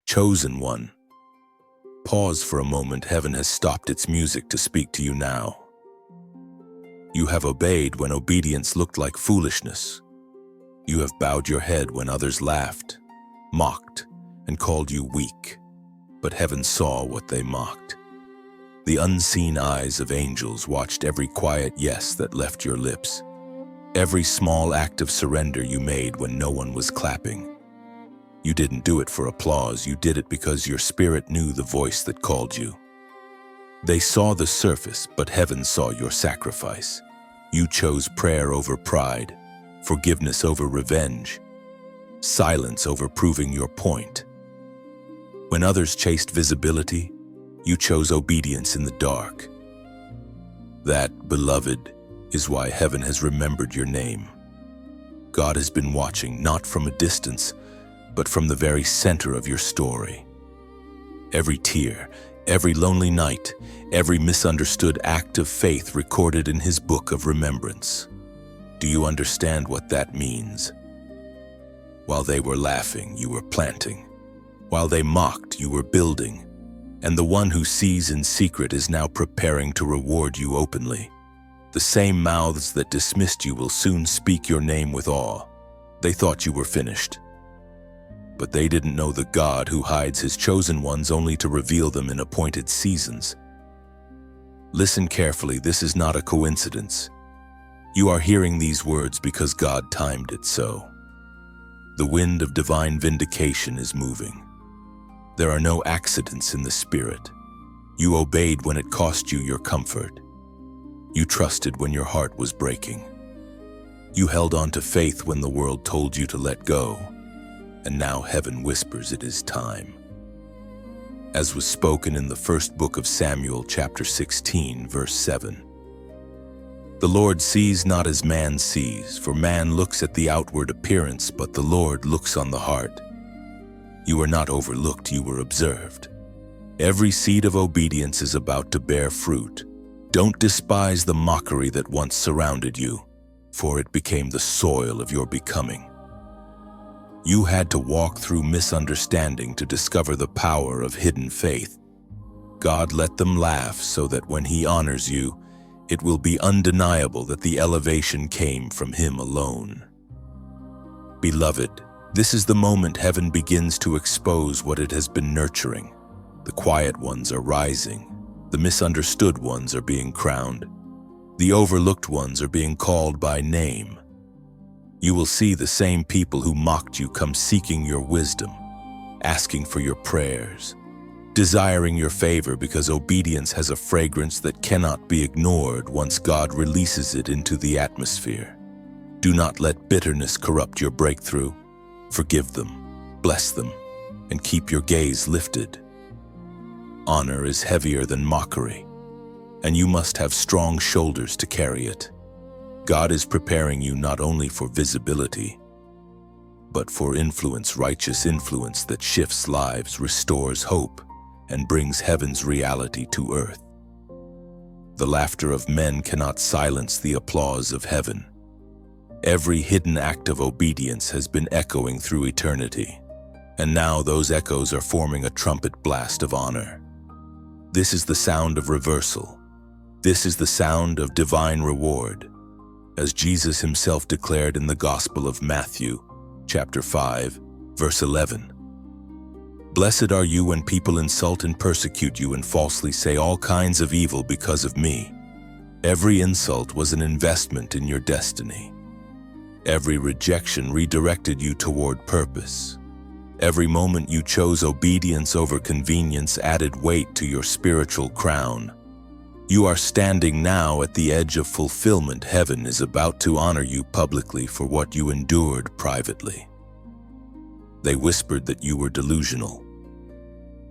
Chosen one. Pause for a moment. Heaven has stopped its music to speak to you now. You have obeyed when obedience looked like foolishness. You have bowed your head when others laughed, mocked, and called you weak. But heaven saw what they mocked. The unseen eyes of angels watched every quiet yes that left your lips, every small act of surrender you made when no one was clapping. You didn't do it for applause, you did it because your spirit knew the voice that called you. They saw the surface, but heaven saw your sacrifice. You chose prayer over pride, forgiveness over revenge, silence over proving your point. When others chased visibility, you chose obedience in the dark. That, beloved, is why heaven has remembered your name. God has been watching, not from a distance, but from the very center of your story. Every tear, every lonely night, every misunderstood act of faith recorded in His book of remembrance. Do you understand what that means? While they were laughing, you were planting. While they mocked, you were building. And the one who sees in secret is now preparing to reward you openly. The same mouths that dismissed you will soon speak your name with awe. They thought you were finished. But they didn't know the God who hides His chosen ones only to reveal them in appointed seasons. Listen carefully, this is not a coincidence. You are hearing these words because God timed it so. The wind of divine vindication is moving. There are no accidents in the Spirit. You obeyed when it cost you your comfort. You trusted when your heart was breaking. You held on to faith when the world told you to let go. And now heaven whispers it is time. As was spoken in the first book of Samuel, chapter 16, verse 7. The Lord sees not as man sees, for man looks at the outward appearance, but the Lord looks on the heart. You were not overlooked, you were observed. Every seed of obedience is about to bear fruit. Don't despise the mockery that once surrounded you, for it became the soil of your becoming. You had to walk through misunderstanding to discover the power of hidden faith. God let them laugh so that when He honors you, it will be undeniable that the elevation came from Him alone. Beloved, this is the moment heaven begins to expose what it has been nurturing. The quiet ones are rising. The misunderstood ones are being crowned. The overlooked ones are being called by name. You will see the same people who mocked you come seeking your wisdom, asking for your prayers, desiring your favor because obedience has a fragrance that cannot be ignored once God releases it into the atmosphere. Do not let bitterness corrupt your breakthrough. Forgive them, bless them, and keep your gaze lifted. Honor is heavier than mockery, and you must have strong shoulders to carry it. God is preparing you not only for visibility, but for influence, righteous influence that shifts lives, restores hope, and brings heaven's reality to earth. The laughter of men cannot silence the applause of heaven. Every hidden act of obedience has been echoing through eternity, and now those echoes are forming a trumpet blast of honor. This is the sound of reversal. This is the sound of divine reward. As Jesus Himself declared in the Gospel of Matthew, chapter 5, verse 11. Blessed are you when people insult and persecute you and falsely say all kinds of evil because of me. Every insult was an investment in your destiny. Every rejection redirected you toward purpose. Every moment you chose obedience over convenience added weight to your spiritual crown. You are standing now at the edge of fulfillment. Heaven is about to honor you publicly for what you endured privately. They whispered that you were delusional,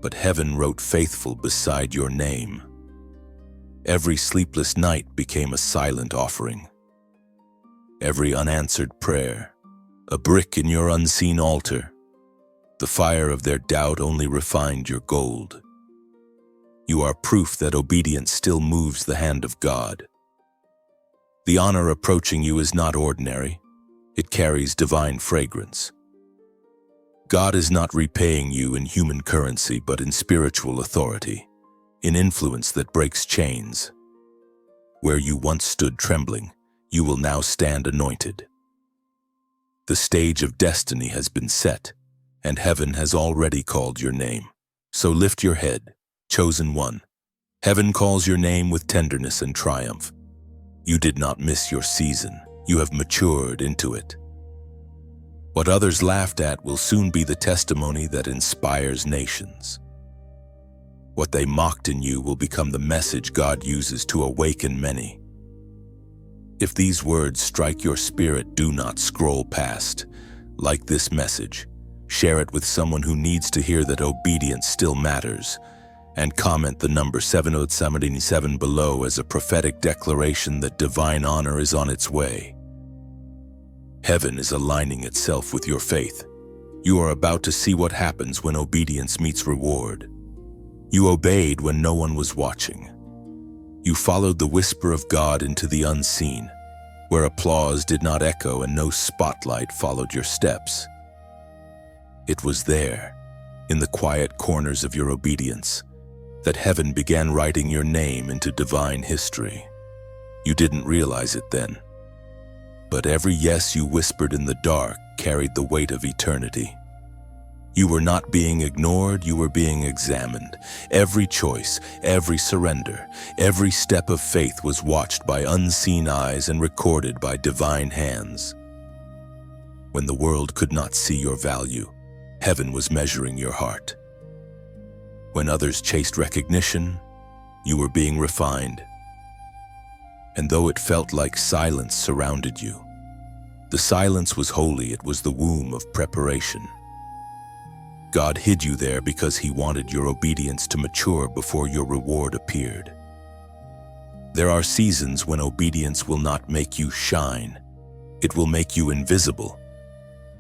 but heaven wrote faithful beside your name. Every sleepless night became a silent offering. Every unanswered prayer, a brick in your unseen altar. The fire of their doubt only refined your gold. You are proof that obedience still moves the hand of God. The honor approaching you is not ordinary. It carries divine fragrance. God is not repaying you in human currency but in spiritual authority, in influence that breaks chains. Where you once stood trembling, you will now stand anointed. The stage of destiny has been set, and heaven has already called your name. So lift your head, chosen one. Heaven calls your name with tenderness and triumph. You did not miss your season. You have matured into it. What others laughed at will soon be the testimony that inspires nations. What they mocked in you will become the message God uses to awaken many. If these words strike your spirit, do not scroll past. Like this message, share it with someone who needs to hear that obedience still matters, and comment the number 777 below as a prophetic declaration that divine honor is on its way. Heaven is aligning itself with your faith. You are about to see what happens when obedience meets reward. You obeyed when no one was watching. You followed the whisper of God into the unseen, where applause did not echo and no spotlight followed your steps. It was there, in the quiet corners of your obedience, that heaven began writing your name into divine history. You didn't realize it then, but every yes you whispered in the dark carried the weight of eternity. You were not being ignored, you were being examined. Every choice, every surrender, every step of faith was watched by unseen eyes and recorded by divine hands. When the world could not see your value, heaven was measuring your heart. When others chased recognition, you were being refined. And though it felt like silence surrounded you, the silence was holy. It was the womb of preparation. God hid you there because He wanted your obedience to mature before your reward appeared. There are seasons when obedience will not make you shine. It will make you invisible.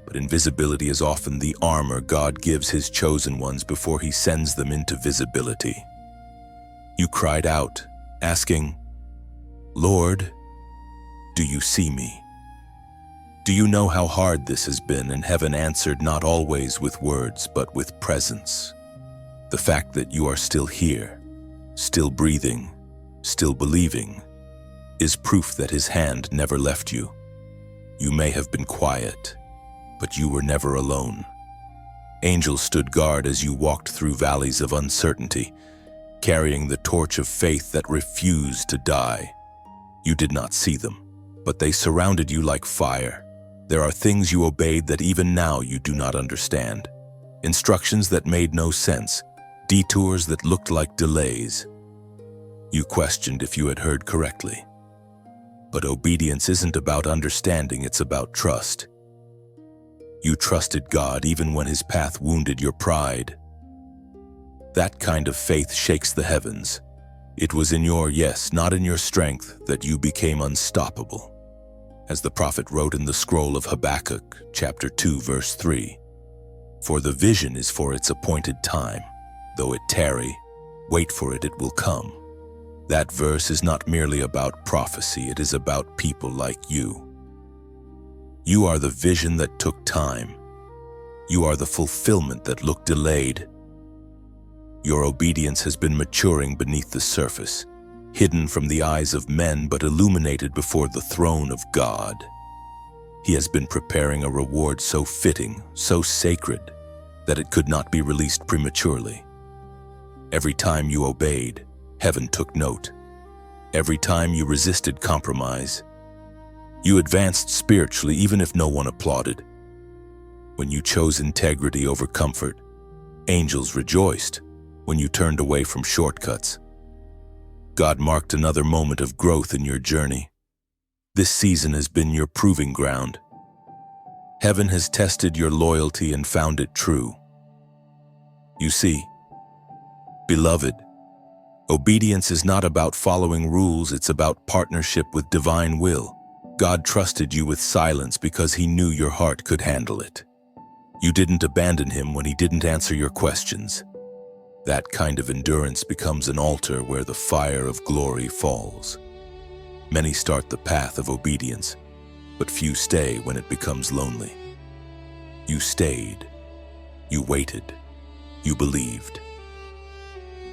But invisibility is often the armor God gives His chosen ones before He sends them into visibility. You cried out, asking, "Lord, do you see me? Do you know how hard this has been?" And heaven answered, not always with words, but with presence. The fact that you are still here, still breathing, still believing, is proof that His hand never left you. You may have been quiet, but you were never alone. Angels stood guard as you walked through valleys of uncertainty, carrying the torch of faith that refused to die. You did not see them, but they surrounded you like fire. There are things you obeyed that even now you do not understand. Instructions that made no sense, detours that looked like delays. You questioned if you had heard correctly. But obedience isn't about understanding, it's about trust. You trusted God even when His path wounded your pride. That kind of faith shakes the heavens. It was in your yes, not in your strength, that you became unstoppable. As the prophet wrote in the scroll of Habakkuk, chapter 2, verse 3, "For the vision is for its appointed time. Though it tarry, wait for it, it will come." That verse is not merely about prophecy, it is about people like you. You are the vision that took time. You are the fulfillment that looked delayed. Your obedience has been maturing beneath the surface, hidden from the eyes of men but illuminated before the throne of God. He has been preparing a reward so fitting, so sacred, that it could not be released prematurely. Every time you obeyed, heaven took note. Every time you resisted compromise, you advanced spiritually even if no one applauded. When you chose integrity over comfort, angels rejoiced. When you turned away from shortcuts, God marked another moment of growth in your journey. This season has been your proving ground. Heaven has tested your loyalty and found it true. You see, beloved, obedience is not about following rules, it's about partnership with divine will. God trusted you with silence because He knew your heart could handle it. You didn't abandon Him when He didn't answer your questions. That kind of endurance becomes an altar where the fire of glory falls. Many start the path of obedience, but few stay when it becomes lonely. You stayed, You waited. You believed.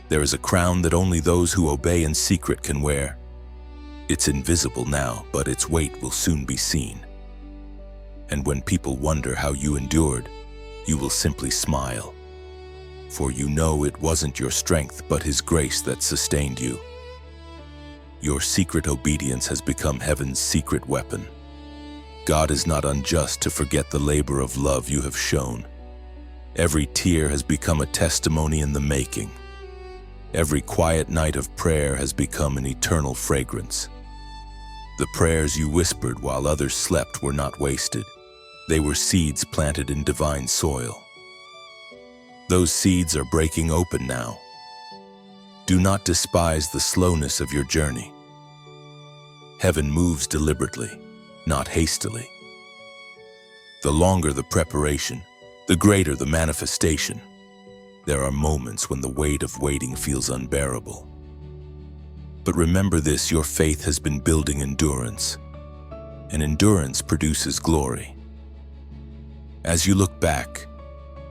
There is a crown that only those who obey in secret can wear. It's invisible now, but its weight will soon be seen. And when people wonder how you endured, you will simply smile. For you know it wasn't your strength but His grace that sustained you. Your secret obedience has become heaven's secret weapon. God is not unjust to forget the labor of love you have shown. Every tear has become a testimony in the making. Every quiet night of prayer has become an eternal fragrance. The prayers you whispered while others slept were not wasted. They were seeds planted in divine soil. Those seeds are breaking open now. Do not despise the slowness of your journey. Heaven moves deliberately, not hastily. The longer the preparation, the greater the manifestation. There are moments when the weight of waiting feels unbearable. But remember this, your faith has been building endurance, and endurance produces glory. As you look back,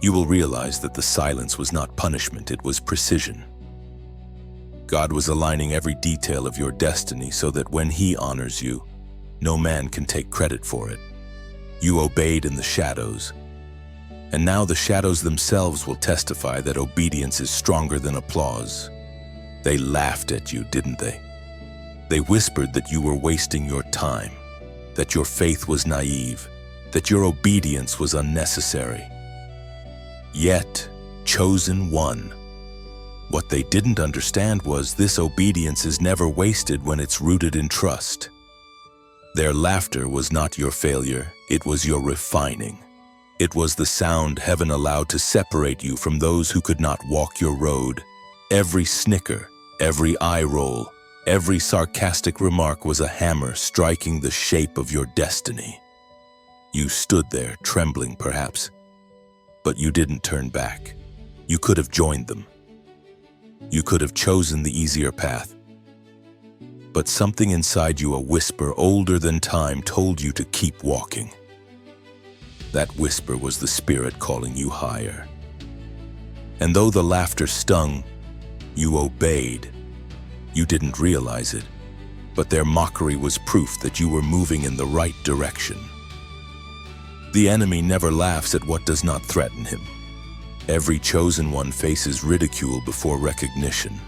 you will realize that the silence was not punishment, it was precision. God was aligning every detail of your destiny so that when He honors you, no man can take credit for it. You obeyed in the shadows, and now the shadows themselves will testify that obedience is stronger than applause. They laughed at you, didn't they? They whispered that you were wasting your time, that your faith was naive, that your obedience was unnecessary. Yet, chosen won. What they didn't understand was this obedience is never wasted when it's rooted in trust. Their laughter was not your failure, it was your refining. It was the sound heaven allowed to separate you from those who could not walk your road. Every snicker, every eye roll, every sarcastic remark was a hammer striking the shape of your destiny. You stood there, trembling perhaps, but you didn't turn back. You could have joined them. You could have chosen the easier path. But something inside you, a whisper older than time, told you to keep walking. That whisper was the Spirit calling you higher. And though the laughter stung, you obeyed. You didn't realize it, but their mockery was proof that you were moving in the right direction. The enemy never laughs at what does not threaten him. Every chosen one faces ridicule before recognition.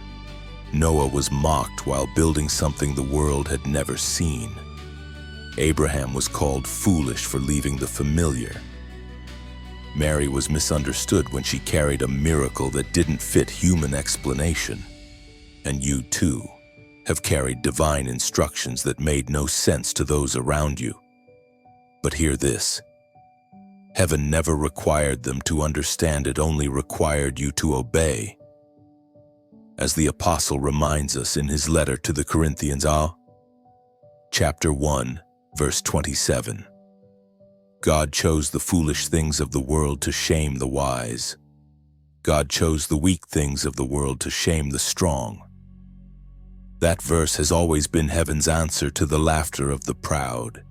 Noah was mocked while building something the world had never seen. Abraham was called foolish for leaving the familiar. Mary was misunderstood when she carried a miracle that didn't fit human explanation. And you, too, have carried divine instructions that made no sense to those around you. But hear this. Heaven never required them to understand, it only required you to obey. As the Apostle reminds us in his letter to the Corinthians, chapter 1, verse 27. God chose the foolish things of the world to shame the wise. God chose the weak things of the world to shame the strong. That verse has always been heaven's answer to the laughter of the proud.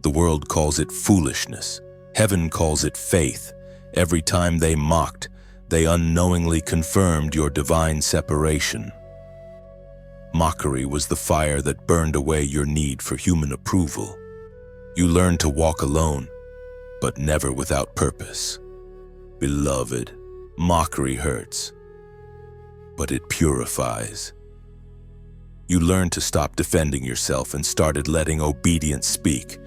The world calls it foolishness. Heaven calls it faith. Every time they mocked, they unknowingly confirmed your divine separation. Mockery was the fire that burned away your need for human approval. You learned to walk alone, but never without purpose. Beloved, mockery hurts, but it purifies. You learned to stop defending yourself and started letting obedience speak.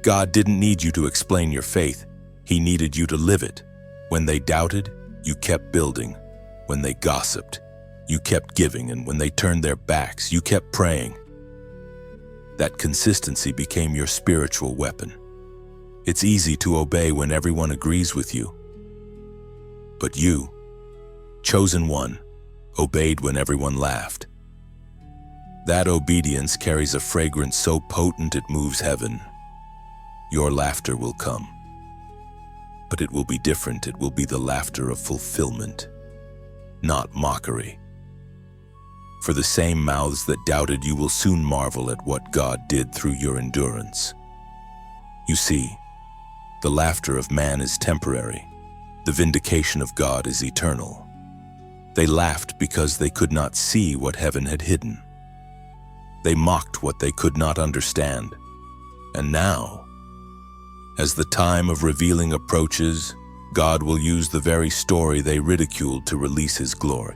God didn't need you to explain your faith. He needed you to live it. When they doubted, you kept building. When they gossiped, you kept giving. And when they turned their backs, you kept praying. That consistency became your spiritual weapon. It's easy to obey when everyone agrees with you. But you, chosen one, obeyed when everyone laughed. That obedience carries a fragrance so potent it moves heaven. Your laughter will come. But it will be different. It will be the laughter of fulfillment, not mockery. For the same mouths that doubted you will soon marvel at what God did through your endurance. You see, the laughter of man is temporary. The vindication of God is eternal. They laughed because they could not see what heaven had hidden. They mocked what they could not understand. And now, as the time of revealing approaches, God will use the very story they ridiculed to release His glory.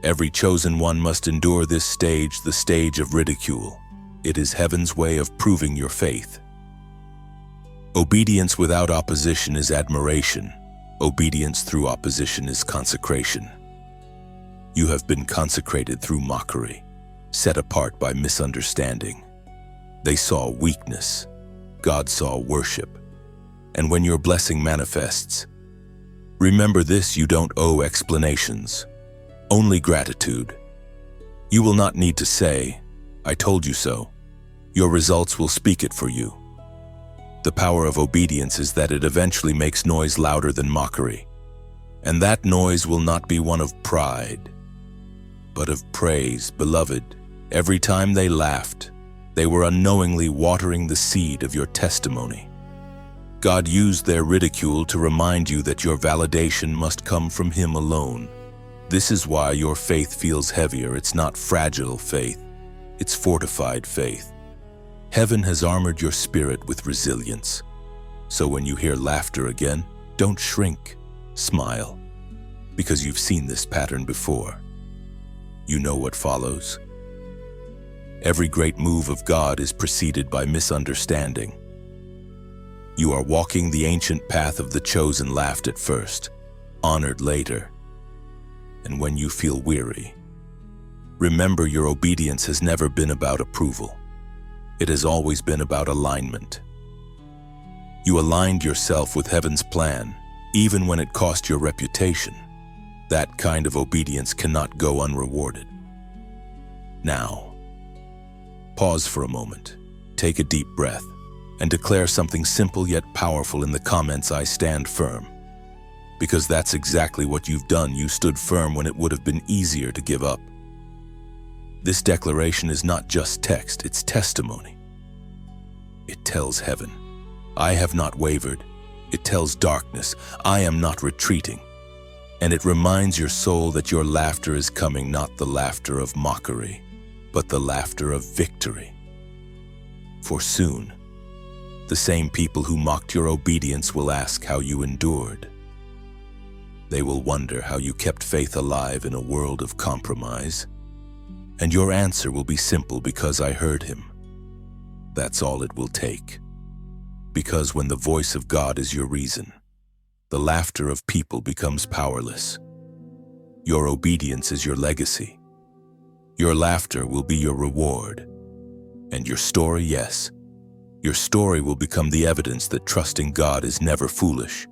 Every chosen one must endure this stage, the stage of ridicule. It is heaven's way of proving your faith. Obedience without opposition is admiration. Obedience through opposition is consecration. You have been consecrated through mockery, set apart by misunderstanding. They saw weakness. God saw worship. And when your blessing manifests, remember this: you don't owe explanations, only gratitude. You will not need to say, "I told you so." Your results will speak it for you. The power of obedience is that it eventually makes noise louder than mockery. And that noise will not be one of pride, but of praise. Beloved, every time they laughed, they were unknowingly watering the seed of your testimony. God used their ridicule to remind you that your validation must come from Him alone. This is why your faith feels heavier. It's not fragile faith, it's fortified faith. Heaven has armored your spirit with resilience. So when you hear laughter again, don't shrink, smile, because you've seen this pattern before. You know what follows. Every great move of God is preceded by misunderstanding. You are walking the ancient path of the chosen, laughed at first, honored later. And when you feel weary, remember your obedience has never been about approval. It has always been about alignment. You aligned yourself with heaven's plan, even when it cost your reputation. That kind of obedience cannot go unrewarded. Now, pause for a moment, take a deep breath, and declare something simple yet powerful in the comments. I stand firm. Because that's exactly what you've done. You stood firm when it would have been easier to give up. This declaration is not just text, it's testimony. It tells heaven, I have not wavered. It tells darkness, I am not retreating. And it reminds your soul that your laughter is coming, not the laughter of mockery, but the laughter of victory. For soon, the same people who mocked your obedience will ask how you endured. They will wonder how you kept faith alive in a world of compromise. And your answer will be simple: because I heard Him. That's all it will take. Because when the voice of God is your reason, the laughter of people becomes powerless. Your obedience is your legacy. Your laughter will be your reward. And your story, yes, your story will become the evidence that trusting God is never foolish.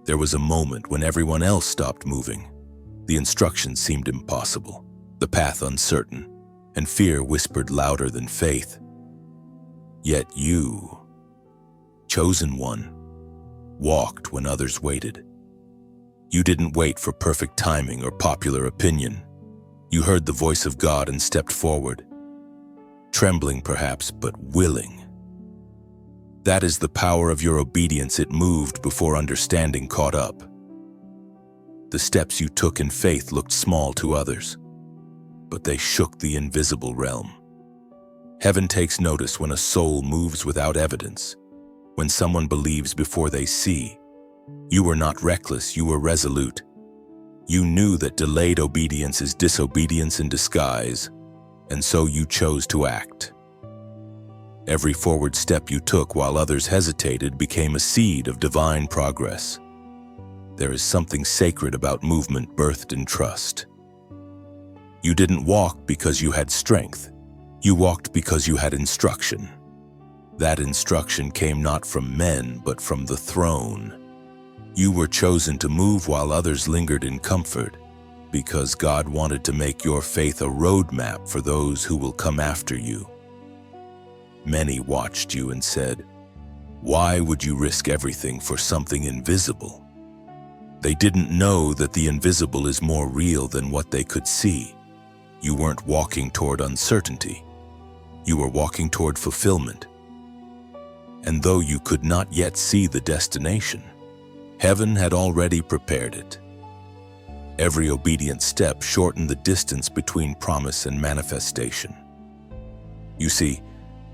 There was a moment when everyone else stopped moving. The instructions seemed impossible, the path uncertain, and fear whispered louder than faith. Yet you, chosen one, walked when others waited. You didn't wait for perfect timing or popular opinion. You heard the voice of God and stepped forward, trembling perhaps, but willing. That is the power of your obedience. It moved before understanding caught up. The steps you took in faith looked small to others, but they shook the invisible realm. Heaven takes notice when a soul moves without evidence, when someone believes before they see. You were not reckless, you were resolute. You knew that delayed obedience is disobedience in disguise, and so you chose to act. Every forward step you took while others hesitated became a seed of divine progress. There is something sacred about movement birthed in trust. You didn't walk because you had strength. You walked because you had instruction. That instruction came not from men, but from the throne. You were chosen to move while others lingered in comfort, because God wanted to make your faith a roadmap for those who will come after you. Many watched you and said, "Why would you risk everything for something invisible?" They didn't know that the invisible is more real than what they could see. You weren't walking toward uncertainty. You were walking toward fulfillment. And though you could not yet see the destination, Heaven had already prepared it. Every obedient step shortened the distance between promise and manifestation. You see,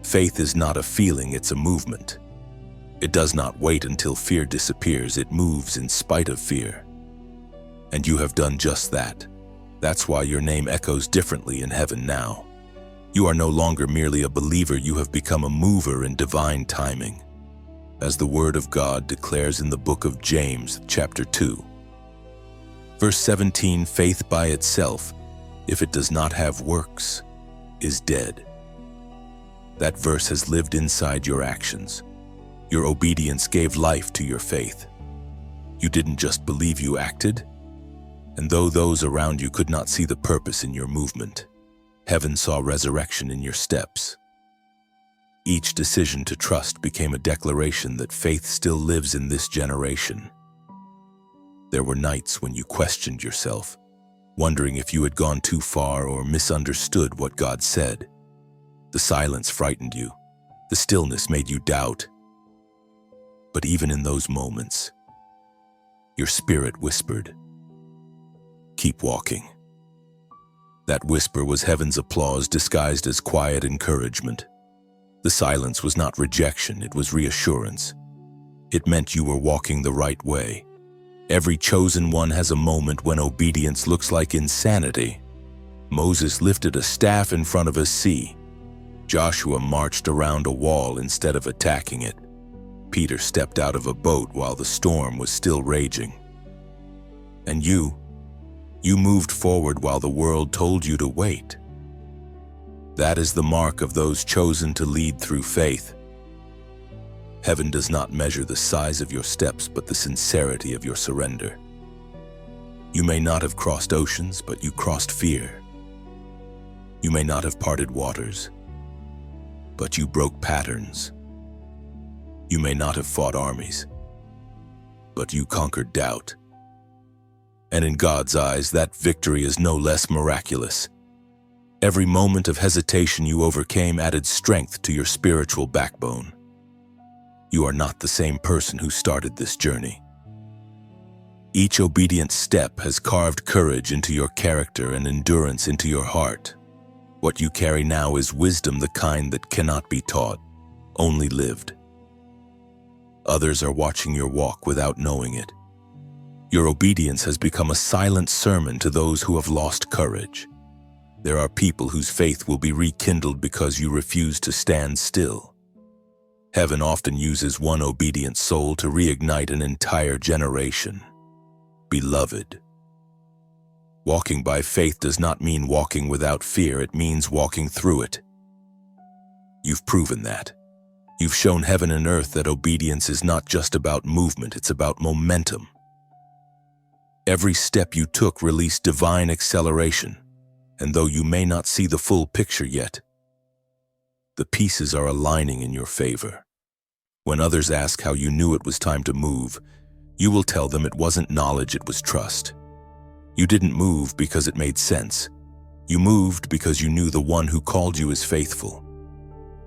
faith is not a feeling, it's a movement. It does not wait until fear disappears, it moves in spite of fear. And you have done just that. That's why your name echoes differently in heaven now. You are no longer merely a believer, you have become a mover in divine timing. As the Word of God declares in the book of James, chapter 2. Verse 17, faith by itself, if it does not have works, is dead. That verse has lived inside your actions. Your obedience gave life to your faith. You didn't just believe, you acted. And though those around you could not see the purpose in your movement, heaven saw resurrection in your steps. Each decision to trust became a declaration that faith still lives in this generation. There were nights when you questioned yourself, wondering if you had gone too far or misunderstood what God said. The silence frightened you. The stillness made you doubt. But even in those moments, your spirit whispered, "Keep walking." That whisper was heaven's applause disguised as quiet encouragement. The silence was not rejection, it was reassurance. It meant you were walking the right way. Every chosen one has a moment when obedience looks like insanity. Moses lifted a staff in front of a sea. Joshua marched around a wall instead of attacking it. Peter stepped out of a boat while the storm was still raging. And you moved forward while the world told you to wait. That is the mark of those chosen to lead through faith. Heaven does not measure the size of your steps, but the sincerity of your surrender. You may not have crossed oceans, but you crossed fear. You may not have parted waters, but you broke patterns. You may not have fought armies, but you conquered doubt. And in God's eyes, that victory is no less miraculous. Every moment of hesitation you overcame added strength to your spiritual backbone. You are not the same person who started this journey. Each obedient step has carved courage into your character and endurance into your heart. What you carry now is wisdom, the kind that cannot be taught, only lived. Others are watching your walk without knowing it. Your obedience has become a silent sermon to those who have lost courage. There are people whose faith will be rekindled because you refuse to stand still. Heaven often uses one obedient soul to reignite an entire generation. Beloved, walking by faith does not mean walking without fear, it means walking through it. You've proven that. You've shown heaven and earth that obedience is not just about movement, it's about momentum. Every step you took released divine acceleration, and though you may not see the full picture yet, the pieces are aligning in your favor. When others ask how you knew it was time to move, you will tell them it wasn't knowledge, it was trust. You didn't move because it made sense. You moved because you knew the one who called you is faithful.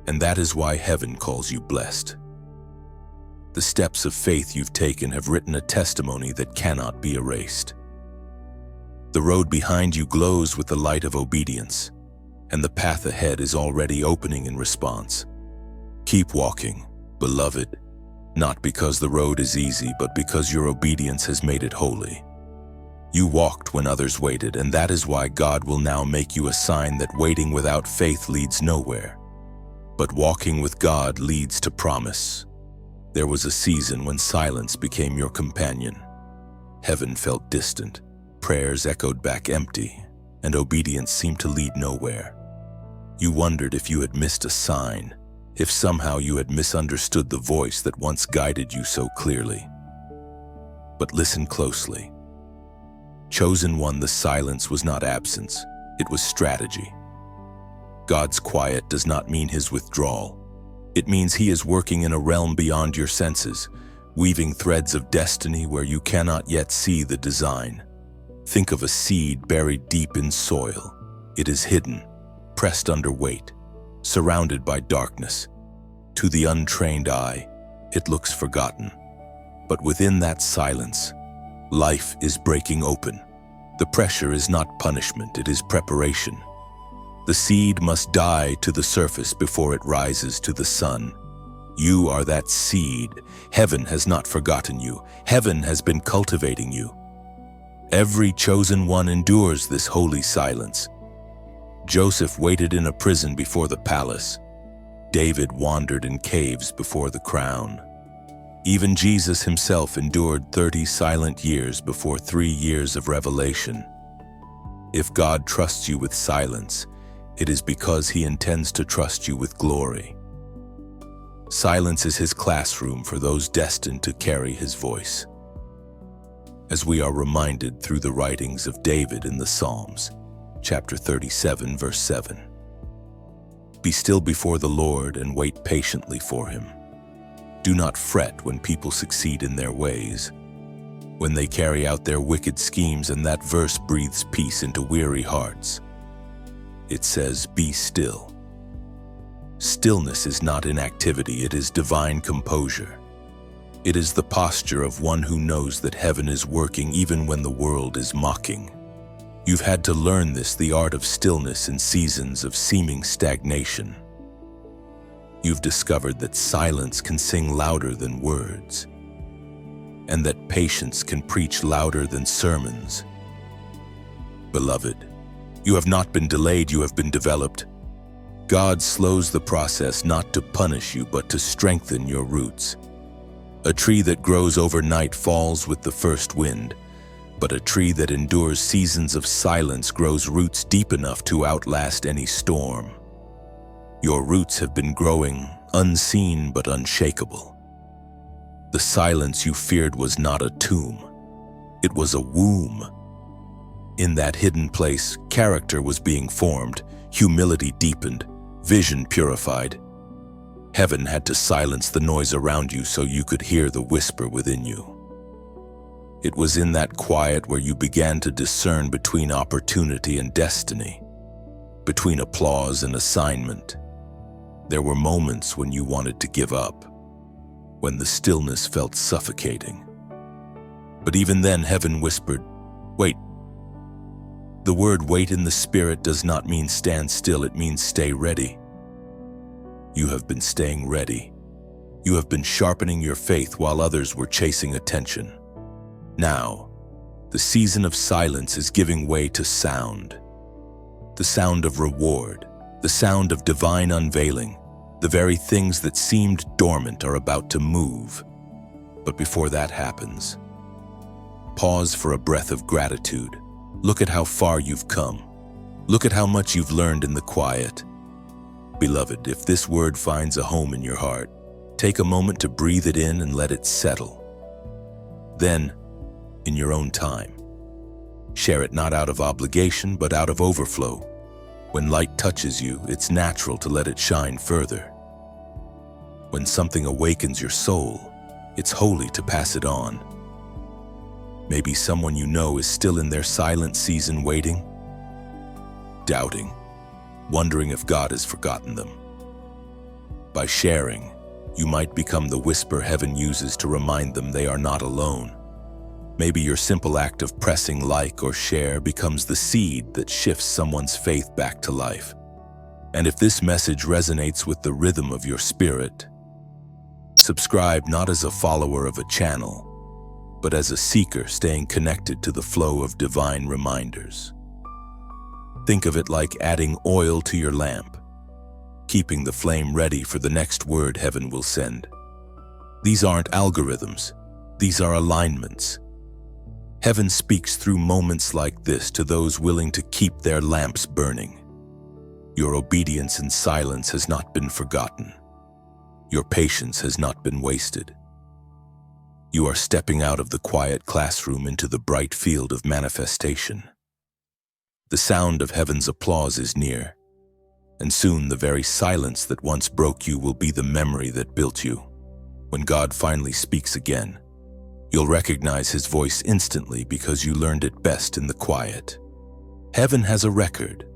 And that is why heaven calls you blessed. The steps of faith you've taken have written a testimony that cannot be erased. The road behind you glows with the light of obedience, and the path ahead is already opening in response. Keep walking, beloved, not because the road is easy, but because your obedience has made it holy. You walked when others waited, and that is why God will now make you a sign that waiting without faith leads nowhere. But walking with God leads to promise. There was a season when silence became your companion. Heaven felt distant, prayers echoed back empty, and obedience seemed to lead nowhere. You wondered if you had missed a sign, if somehow you had misunderstood the voice that once guided you so clearly. But listen closely. Chosen one, the silence was not absence, it was strategy. God's quiet does not mean his withdrawal. It means he is working in a realm beyond your senses, weaving threads of destiny where you cannot yet see the design. Think of a seed buried deep in soil. It is hidden, pressed under weight, surrounded by darkness. To the untrained eye, it looks forgotten. But within that silence, life is breaking open. The pressure is not punishment, it is preparation. The seed must die to the surface before it rises to the sun. You are that seed. Heaven has not forgotten you. Heaven has been cultivating you. Every chosen one endures this holy silence. Joseph waited in a prison before the palace. David wandered in caves before the crown. Even Jesus himself endured 30 silent years before 3 years of revelation. If God trusts you with silence, it is because he intends to trust you with glory. Silence is his classroom for those destined to carry his voice. As we are reminded through the writings of David in the Psalms, chapter 37, verse 7. Be still before the Lord and wait patiently for him. Do not fret when people succeed in their ways, when they carry out their wicked schemes, and that verse breathes peace into weary hearts. It says, be still. Stillness is not inactivity, it is divine composure. It is the posture of one who knows that heaven is working even when the world is mocking. You've had to learn this, the art of stillness in seasons of seeming stagnation. You've discovered that silence can sing louder than words, and that patience can preach louder than sermons. Beloved, you have not been delayed, you have been developed. God slows the process not to punish you, but to strengthen your roots. A tree that grows overnight falls with the first wind, but a tree that endures seasons of silence grows roots deep enough to outlast any storm. Your roots have been growing, unseen but unshakable. The silence you feared was not a tomb. It was a womb. In that hidden place, character was being formed, humility deepened, vision purified. Heaven had to silence the noise around you so you could hear the whisper within you. It was in that quiet where you began to discern between opportunity and destiny, between applause and assignment. There were moments when you wanted to give up, when the stillness felt suffocating. But even then, heaven whispered, wait. The word wait in the Spirit does not mean stand still, it means stay ready. You have been staying ready. You have been sharpening your faith while others were chasing attention. Now, the season of silence is giving way to sound. The sound of reward, the sound of divine unveiling. The very things that seemed dormant are about to move. But before that happens, pause for a breath of gratitude. Look at how far you've come. Look at how much you've learned in the quiet. Beloved, if this word finds a home in your heart, take a moment to breathe it in and let it settle. Then, in your own time, share it not out of obligation, but out of overflow. When light touches you, it's natural to let it shine further. When something awakens your soul, it's holy to pass it on. Maybe someone you know is still in their silent season waiting, doubting, wondering if God has forgotten them. By sharing, you might become the whisper heaven uses to remind them they are not alone. Maybe your simple act of pressing like or share becomes the seed that shifts someone's faith back to life. And if this message resonates with the rhythm of your spirit, subscribe not as a follower of a channel, but as a seeker staying connected to the flow of divine reminders. Think of it like adding oil to your lamp, keeping the flame ready for the next word heaven will send. These aren't algorithms, these are alignments. Heaven speaks through moments like this to those willing to keep their lamps burning. Your obedience in silence has not been forgotten. Your patience has not been wasted. You are stepping out of the quiet classroom into the bright field of manifestation. The sound of heaven's applause is near, and soon the very silence that once broke you will be the memory that built you. When God finally speaks again, you'll recognize his voice instantly because you learned it best in the quiet. Heaven has a record,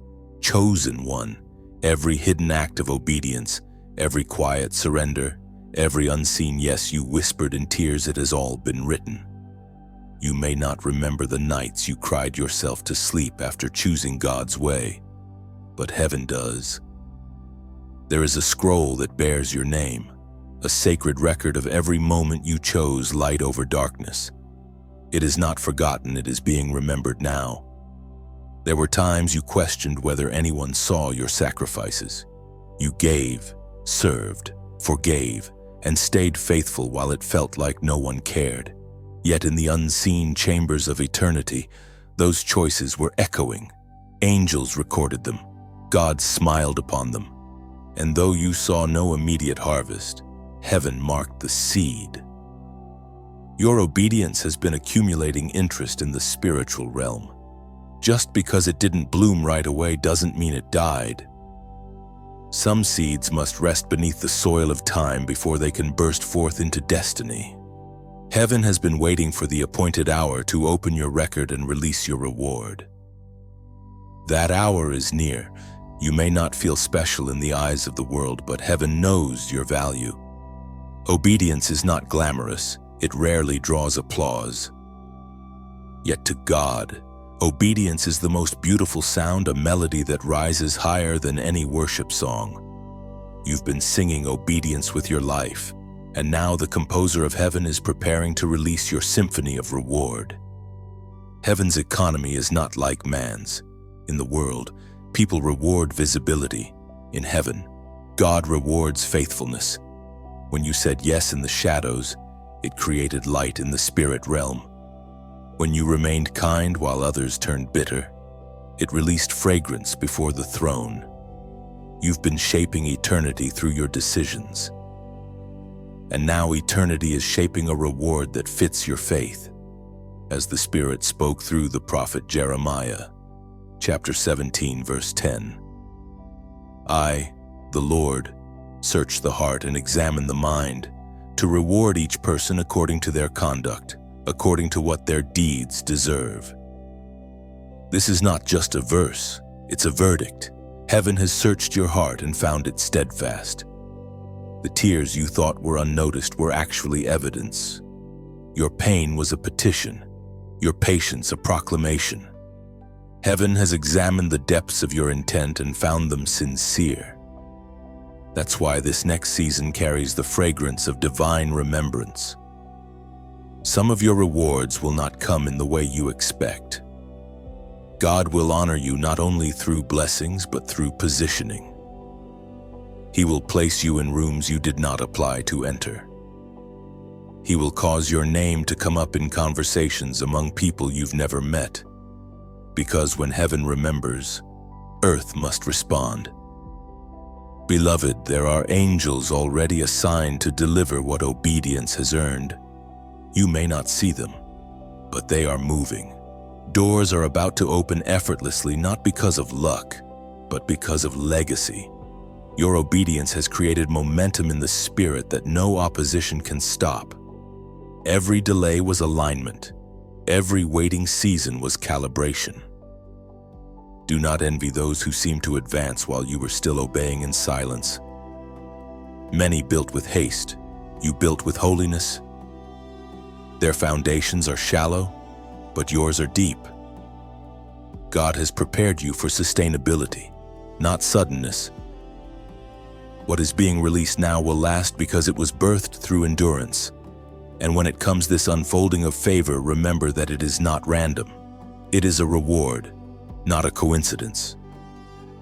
chosen one. Every hidden act of obedience, every quiet surrender, Every unseen yes you whispered in tears, it has all been written. You may not remember the nights you cried yourself to sleep after choosing God's way, but heaven does. There is a scroll that bears your name, a sacred record of every moment you chose light over darkness. It is not forgotten, it is being remembered now. There were times you questioned whether anyone saw your sacrifices. You gave, served, forgave, and stayed faithful while it felt like no one cared. Yet in the unseen chambers of eternity, those choices were echoing. Angels recorded them. God smiled upon them. And though you saw no immediate harvest, heaven marked the seed. Your obedience has been accumulating interest in the spiritual realm. Just because it didn't bloom right away doesn't mean it died. Some seeds must rest beneath the soil of time before they can burst forth into destiny. Heaven has been waiting for the appointed hour to open your record and release your reward. That hour is near. You may not feel special in the eyes of the world, but heaven knows your value. Obedience is not glamorous. It rarely draws applause. Yet to God, obedience is the most beautiful sound, a melody that rises higher than any worship song. You've been singing obedience with your life, and now the composer of heaven is preparing to release your symphony of reward. Heaven's economy is not like man's. In the world, people reward visibility. In heaven, God rewards faithfulness. When you said yes in the shadows, it created light in the spirit realm. When you remained kind while others turned bitter, it released fragrance before the throne. You've been shaping eternity through your decisions. And now eternity is shaping a reward that fits your faith, as the Spirit spoke through the prophet Jeremiah, chapter 17, verse 10. I, the Lord, search the heart and examine the mind, to reward each person according to their conduct, according to what their deeds deserve. This is not just a verse, it's a verdict. Heaven has searched your heart and found it steadfast. The tears you thought were unnoticed were actually evidence. Your pain was a petition, your patience a proclamation. Heaven has examined the depths of your intent and found them sincere. That's why this next season carries the fragrance of divine remembrance. Some of your rewards will not come in the way you expect. God will honor you not only through blessings, but through positioning. He will place you in rooms you did not apply to enter. He will cause your name to come up in conversations among people you've never met. Because when heaven remembers, earth must respond. Beloved, there are angels already assigned to deliver what obedience has earned. You may not see them, but they are moving. Doors are about to open effortlessly, not because of luck, but because of legacy. Your obedience has created momentum in the spirit that no opposition can stop. Every delay was alignment. Every waiting season was calibration. Do not envy those who seem to advance while you were still obeying in silence. Many built with haste. You built with holiness. Their foundations are shallow, but yours are deep. God has prepared you for sustainability, not suddenness. What is being released now will last because it was birthed through endurance. And when it comes this unfolding of favor, remember that it is not random. It is a reward, not a coincidence.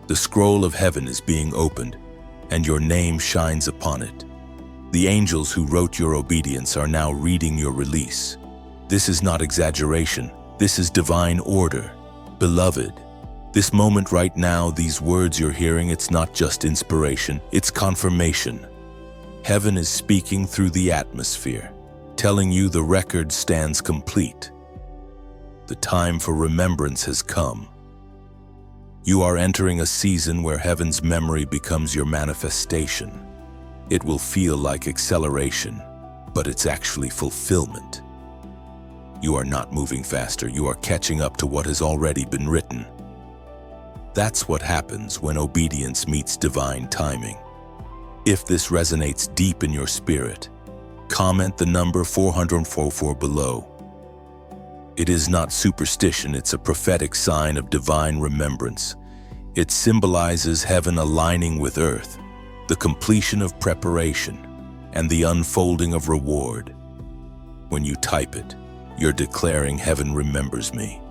The scroll of heaven is being opened, and your name shines upon it. The angels who wrote your obedience are now reading your release. This is not exaggeration. This is divine order. Beloved, this moment right now, these words you're hearing, it's not just inspiration, it's confirmation. Heaven is speaking through the atmosphere, telling you the record stands complete. The time for remembrance has come. You are entering a season where heaven's memory becomes your manifestation. It will feel like acceleration, but it's actually fulfillment. You are not moving faster, you are catching up to what has already been written. That's what happens when obedience meets divine timing. If this resonates deep in your spirit, comment the number 444 below. It is not superstition, it's a prophetic sign of divine remembrance. It symbolizes heaven aligning with earth, the completion of preparation, and the unfolding of reward. When you type it, you're declaring heaven remembers me.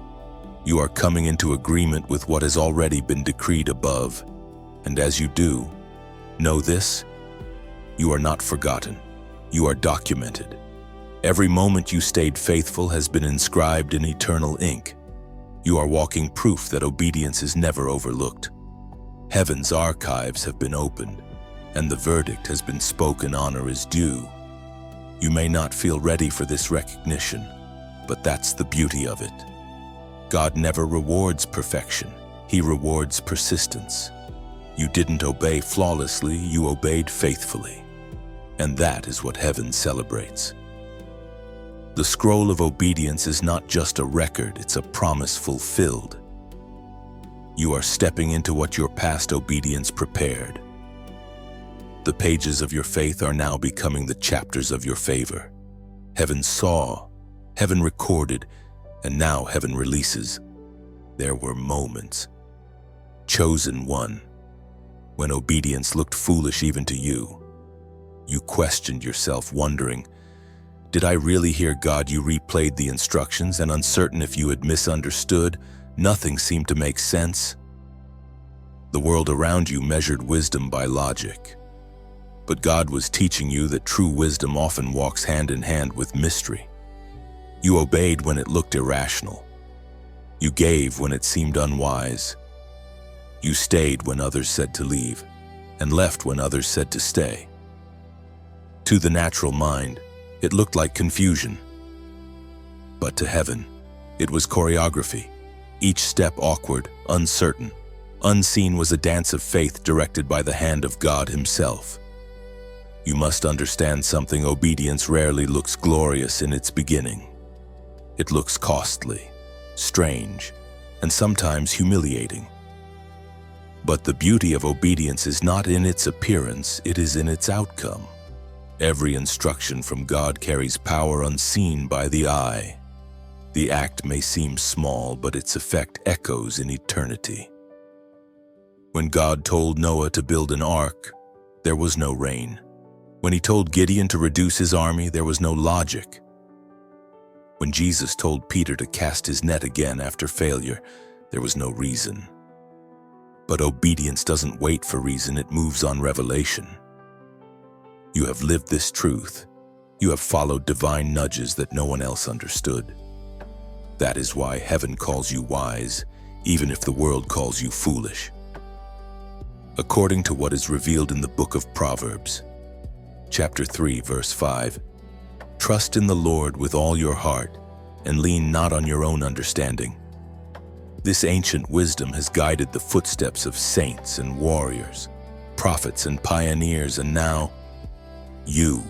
You are coming into agreement with what has already been decreed above. And as you do, know this: you are not forgotten. You are documented. Every moment you stayed faithful has been inscribed in eternal ink. You are walking proof that obedience is never overlooked. Heaven's archives have been opened, and the verdict has been spoken. Honor is due. You may not feel ready for this recognition, but that's the beauty of it. God never rewards perfection. He rewards persistence. You didn't obey flawlessly, you obeyed faithfully. And that is what heaven celebrates. The scroll of obedience is not just a record, it's a promise fulfilled. You are stepping into what your past obedience prepared. The pages of your faith are now becoming the chapters of your favor. Heaven saw, heaven recorded, and now heaven releases. There were moments, chosen one, when obedience looked foolish even to you. You questioned yourself, wondering, did I really hear God? You replayed the instructions, and uncertain if you had misunderstood, nothing seemed to make sense. The world around you measured wisdom by logic. But God was teaching you that true wisdom often walks hand in hand with mystery. You obeyed when it looked irrational. You gave when it seemed unwise. You stayed when others said to leave, and left when others said to stay. To the natural mind, it looked like confusion. But to heaven, it was choreography. Each step awkward, uncertain. Unseen was a dance of faith directed by the hand of God Himself. You must understand something: obedience rarely looks glorious in its beginning. It looks costly, strange, and sometimes humiliating. But the beauty of obedience is not in its appearance, it is in its outcome. Every instruction from God carries power unseen by the eye. The act may seem small, but its effect echoes in eternity. When God told Noah to build an ark, there was no rain. When He told Gideon to reduce his army, there was no logic. When Jesus told Peter to cast his net again after failure, there was no reason. But obedience doesn't wait for reason, it moves on revelation. You have lived this truth. You have followed divine nudges that no one else understood. That is why heaven calls you wise, even if the world calls you foolish. According to what is revealed in the book of Proverbs, chapter 3, verse 5, trust in the Lord with all your heart, and lean not on your own understanding. This ancient wisdom has guided the footsteps of saints and warriors, prophets and pioneers, and now, you.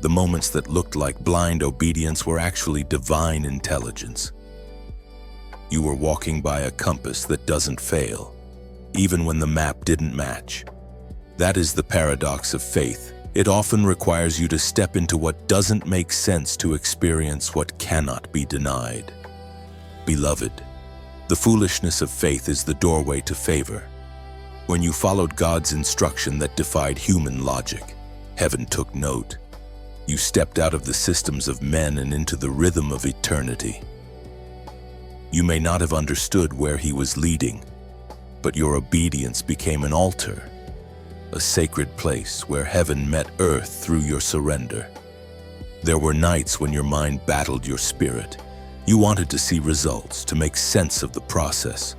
The moments that looked like blind obedience were actually divine intelligence. You were walking by a compass that doesn't fail, even when the map didn't match. That is the paradox of faith. It often requires you to step into what doesn't make sense to experience what cannot be denied. Beloved, the foolishness of faith is the doorway to favor. When you followed God's instruction that defied human logic, heaven took note. You stepped out of the systems of men and into the rhythm of eternity. You may not have understood where He was leading, but your obedience became an altar, a sacred place where heaven met earth through your surrender. There were nights when your mind battled your spirit. You wanted to see results, to make sense of the process.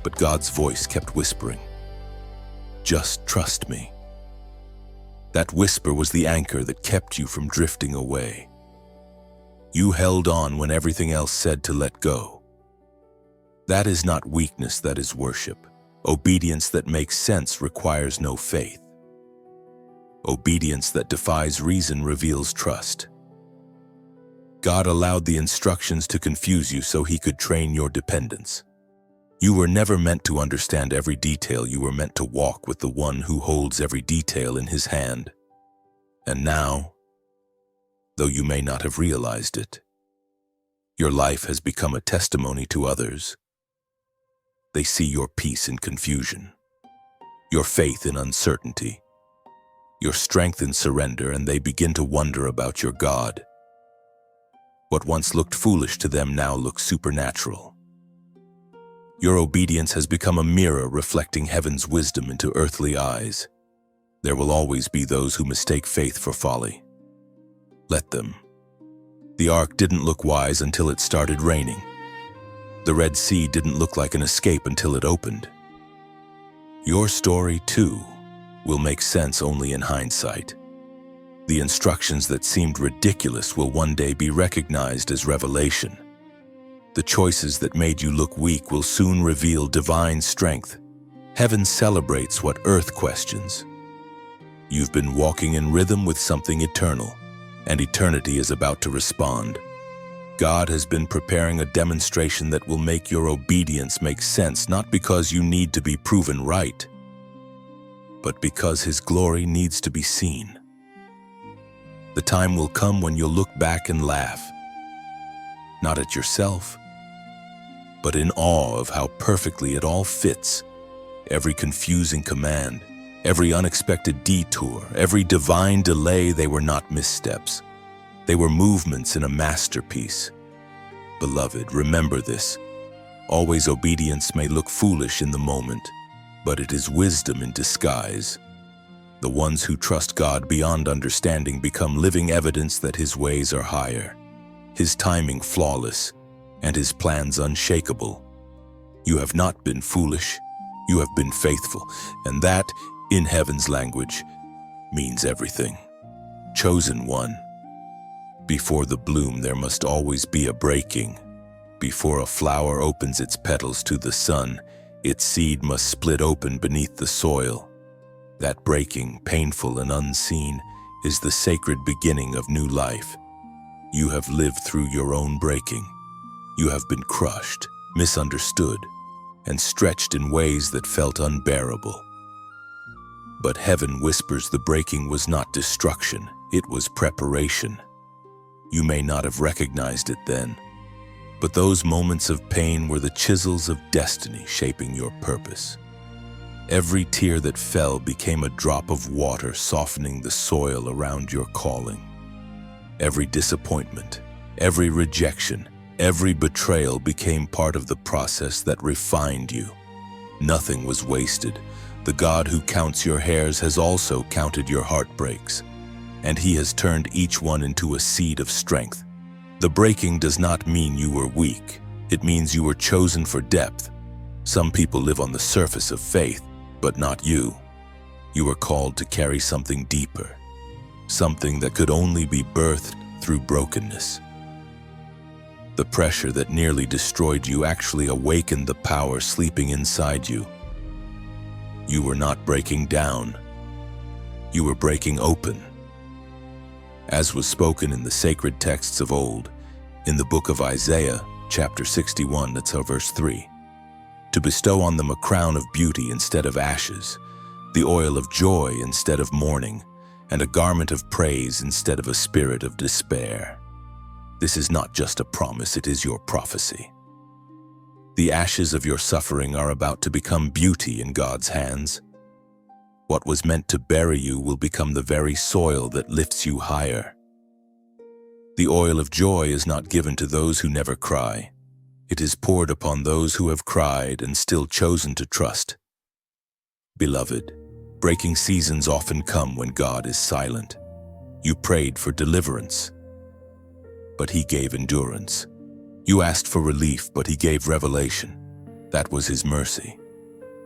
But God's voice kept whispering, "Just trust me." That whisper was the anchor that kept you from drifting away. You held on when everything else said to let go. That is not weakness, that is worship. Obedience that makes sense requires no faith. Obedience that defies reason reveals trust. God allowed the instructions to confuse you so He could train your dependence. You were never meant to understand every detail. You were meant to walk with the one who holds every detail in his hand. And now, though you may not have realized it, your life has become a testimony to others. They see your peace in confusion, your faith in uncertainty, your strength in surrender, and they begin to wonder about your God. What once looked foolish to them now looks supernatural. Your obedience has become a mirror reflecting heaven's wisdom into earthly eyes. There will always be those who mistake faith for folly. Let them. The ark didn't look wise until it started raining. The Red Sea didn't look like an escape until it opened. Your story, too, will make sense only in hindsight. The instructions that seemed ridiculous will one day be recognized as revelation. The choices that made you look weak will soon reveal divine strength. Heaven celebrates what earth questions. You've been walking in rhythm with something eternal, and eternity is about to respond. God has been preparing a demonstration that will make your obedience make sense, not because you need to be proven right, but because His glory needs to be seen. The time will come when you'll look back and laugh, not at yourself, but in awe of how perfectly it all fits. Every confusing command, every unexpected detour, every divine delay, they were not missteps. They were movements in a masterpiece. Beloved, remember this. Always obedience may look foolish in the moment, but it is wisdom in disguise. The ones who trust God beyond understanding become living evidence that His ways are higher, His timing flawless, and His plans unshakable. You have not been foolish, you have been faithful, and that, in heaven's language, means everything. Chosen one. Before the bloom, there must always be a breaking. Before a flower opens its petals to the sun, its seed must split open beneath the soil. That breaking, painful and unseen, is the sacred beginning of new life. You have lived through your own breaking. You have been crushed, misunderstood, and stretched in ways that felt unbearable. But heaven whispers the breaking was not destruction, it was preparation. You may not have recognized it then, but those moments of pain were the chisels of destiny shaping your purpose. Every tear that fell became a drop of water softening the soil around your calling. Every disappointment, every rejection, every betrayal became part of the process that refined you. Nothing was wasted. The God who counts your hairs has also counted your heartbreaks, and He has turned each one into a seed of strength. The breaking does not mean you were weak. It means you were chosen for depth. Some people live on the surface of faith, but not you. You were called to carry something deeper, something that could only be birthed through brokenness. The pressure that nearly destroyed you actually awakened the power sleeping inside you. You were not breaking down. You were breaking open. As was spoken in the sacred texts of old, in the book of Isaiah, chapter 61, that's our verse 3, to bestow on them a crown of beauty instead of ashes, the oil of joy instead of mourning, and a garment of praise instead of a spirit of despair. This is not just a promise, it is your prophecy. The ashes of your suffering are about to become beauty in God's hands. What was meant to bury you will become the very soil that lifts you higher. The oil of joy is not given to those who never cry. It is poured upon those who have cried and still chosen to trust. Beloved, breaking seasons often come when God is silent. You prayed for deliverance, but He gave endurance. You asked for relief, but He gave revelation. That was His mercy.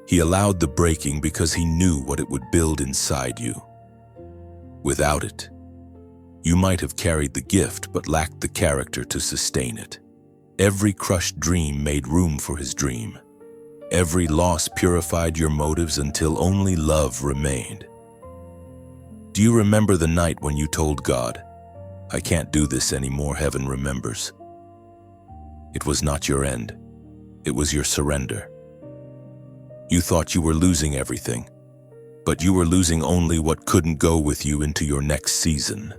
He allowed the breaking because He knew what it would build inside you. Without it, you might have carried the gift but lacked the character to sustain it. Every crushed dream made room for His dream. Every loss purified your motives until only love remained. Do you remember the night when you told God, "I can't do this anymore"? Heaven remembers. It was not your end. It was your surrender. You thought you were losing everything, but you were losing only what couldn't go with you into your next season.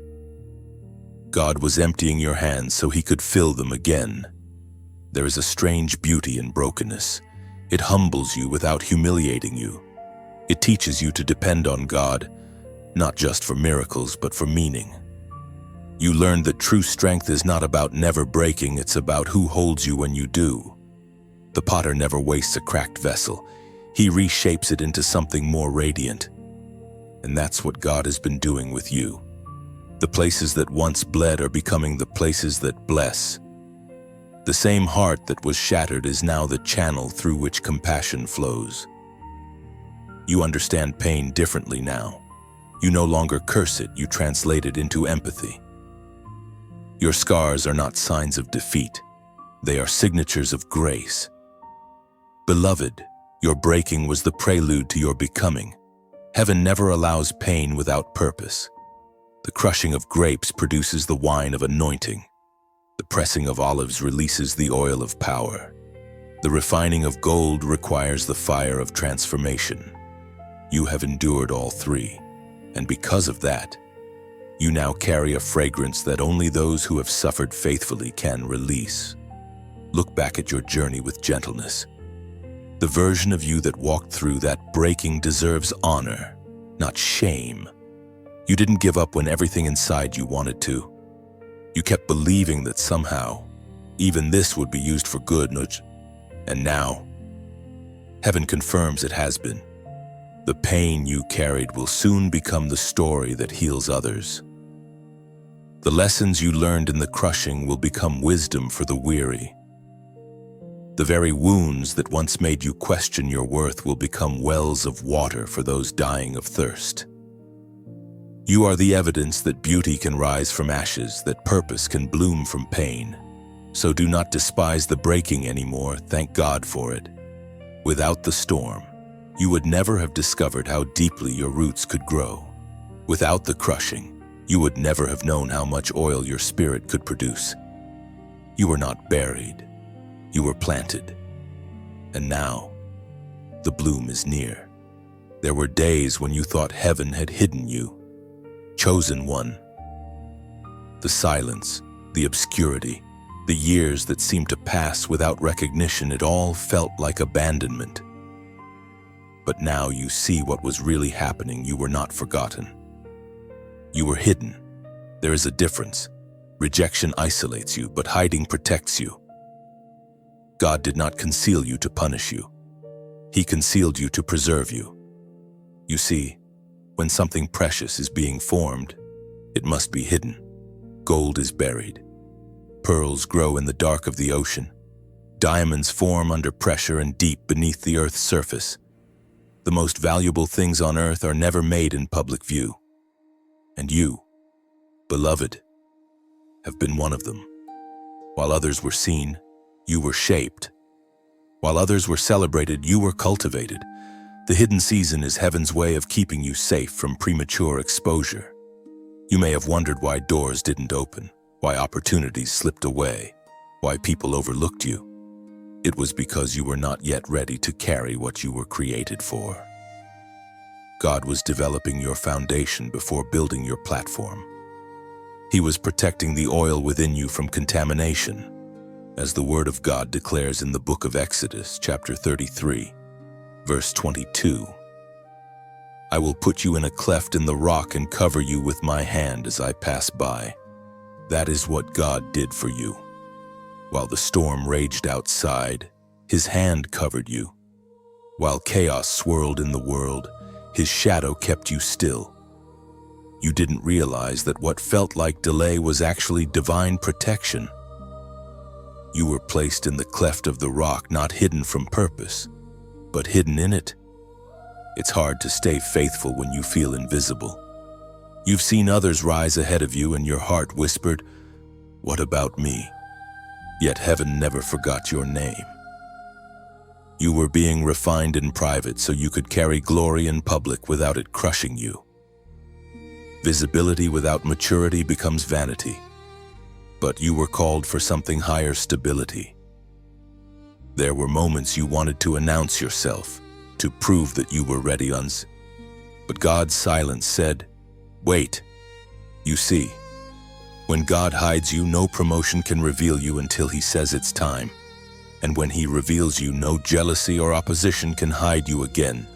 God was emptying your hands so he could fill them again. There is a strange beauty in brokenness. It humbles you without humiliating you. It teaches you to depend on God, not just for miracles, but for meaning. You learned that true strength is not about never breaking, it's about who holds you when you do. The potter never wastes a cracked vessel. He reshapes it into something more radiant. And that's what God has been doing with you. The places that once bled are becoming the places that bless. The same heart that was shattered is now the channel through which compassion flows. You understand pain differently now. You no longer curse it, you translate it into empathy. Your scars are not signs of defeat. They are signatures of grace. Beloved, your breaking was the prelude to your becoming. Heaven never allows pain without purpose. The crushing of grapes produces the wine of anointing. The pressing of olives releases the oil of power. The refining of gold requires the fire of transformation. You have endured all three, and because of that, you now carry a fragrance that only those who have suffered faithfully can release. Look back at your journey with gentleness. The version of you that walked through that breaking deserves honor, not shame. You didn't give up when everything inside you wanted to. You kept believing that somehow, even this would be used for good, and now, heaven confirms it has been. The pain you carried will soon become the story that heals others. The lessons you learned in the crushing will become wisdom for the weary. The very wounds that once made you question your worth will become wells of water for those dying of thirst. You are the evidence that beauty can rise from ashes, that purpose can bloom from pain. So do not despise the breaking anymore, thank God for it. Without the storm, you would never have discovered how deeply your roots could grow. Without the crushing, you would never have known how much oil your spirit could produce. You were not buried. You were planted. And now, the bloom is near. There were days when you thought heaven had hidden you. Chosen one. The silence, the obscurity, the years that seemed to pass without recognition, it all felt like abandonment. But now you see what was really happening. You were not forgotten. You were hidden. There is a difference. Rejection isolates you, but hiding protects you. God did not conceal you to punish you. He concealed you to preserve you. You see, when something precious is being formed, it must be hidden. Gold is buried. Pearls grow in the dark of the ocean. Diamonds form under pressure and deep beneath the earth's surface. The most valuable things on earth are never made in public view. And you, beloved, have been one of them. While others were seen, you were shaped. While others were celebrated, you were cultivated. The hidden season is heaven's way of keeping you safe from premature exposure. You may have wondered why doors didn't open, why opportunities slipped away, why people overlooked you. It was because you were not yet ready to carry what you were created for. God was developing your foundation before building your platform. He was protecting the oil within you from contamination, as the Word of God declares in the book of Exodus, chapter 33, verse 22. I will put you in a cleft in the rock and cover you with my hand as I pass by. That is what God did for you. While the storm raged outside, His hand covered you. While chaos swirled in the world, His shadow kept you still. You didn't realize that what felt like delay was actually divine protection. You were placed in the cleft of the rock, not hidden from purpose, but hidden in it. It's hard to stay faithful when you feel invisible. You've seen others rise ahead of you and your heart whispered, "What about me?" Yet heaven never forgot your name. You were being refined in private so you could carry glory in public without it crushing you. Visibility without maturity becomes vanity. But you were called for something higher: stability. There were moments you wanted to announce yourself, to prove that you were ready. But God's silence said, "Wait." You see, when God hides you, no promotion can reveal you until He says it's time. And when He reveals you, no jealousy or opposition can hide you again.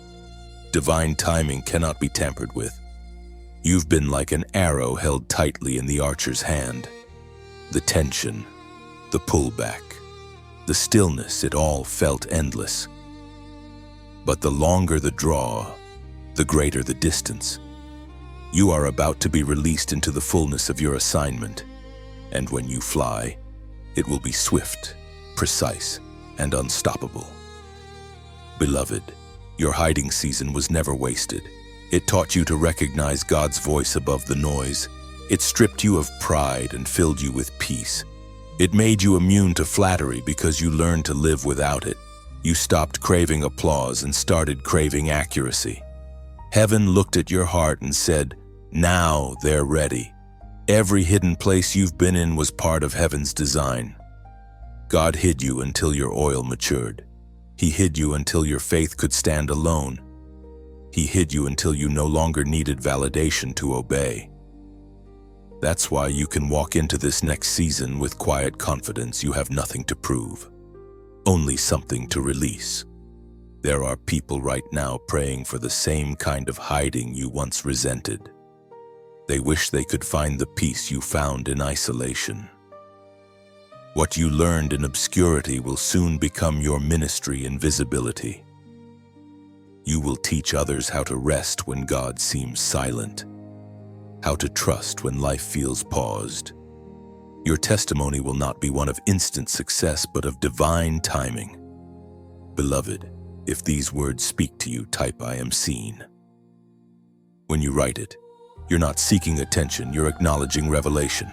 Divine timing cannot be tampered with. You've been like an arrow held tightly in the archer's hand. The tension, the pullback, the stillness, it all felt endless. But the longer the draw, the greater the distance. You are about to be released into the fullness of your assignment, and when you fly, it will be swift, precise, and unstoppable. Beloved, your hiding season was never wasted. It taught you to recognize God's voice above the noise. It stripped you of pride and filled you with peace. It made you immune to flattery because you learned to live without it. You stopped craving applause and started craving accuracy. Heaven looked at your heart and said, "Now they're ready." Every hidden place you've been in was part of heaven's design. God hid you until your oil matured. He hid you until your faith could stand alone. He hid you until you no longer needed validation to obey. That's why you can walk into this next season with quiet confidence. You have nothing to prove, only something to release. There are people right now praying for the same kind of hiding you once resented. They wish they could find the peace you found in isolation. What you learned in obscurity will soon become your ministry in visibility. You will teach others how to rest when God seems silent, how to trust when life feels paused. Your testimony will not be one of instant success, but of divine timing. Beloved, if these words speak to you, type "I am seen." When you write it, you're not seeking attention, you're acknowledging revelation.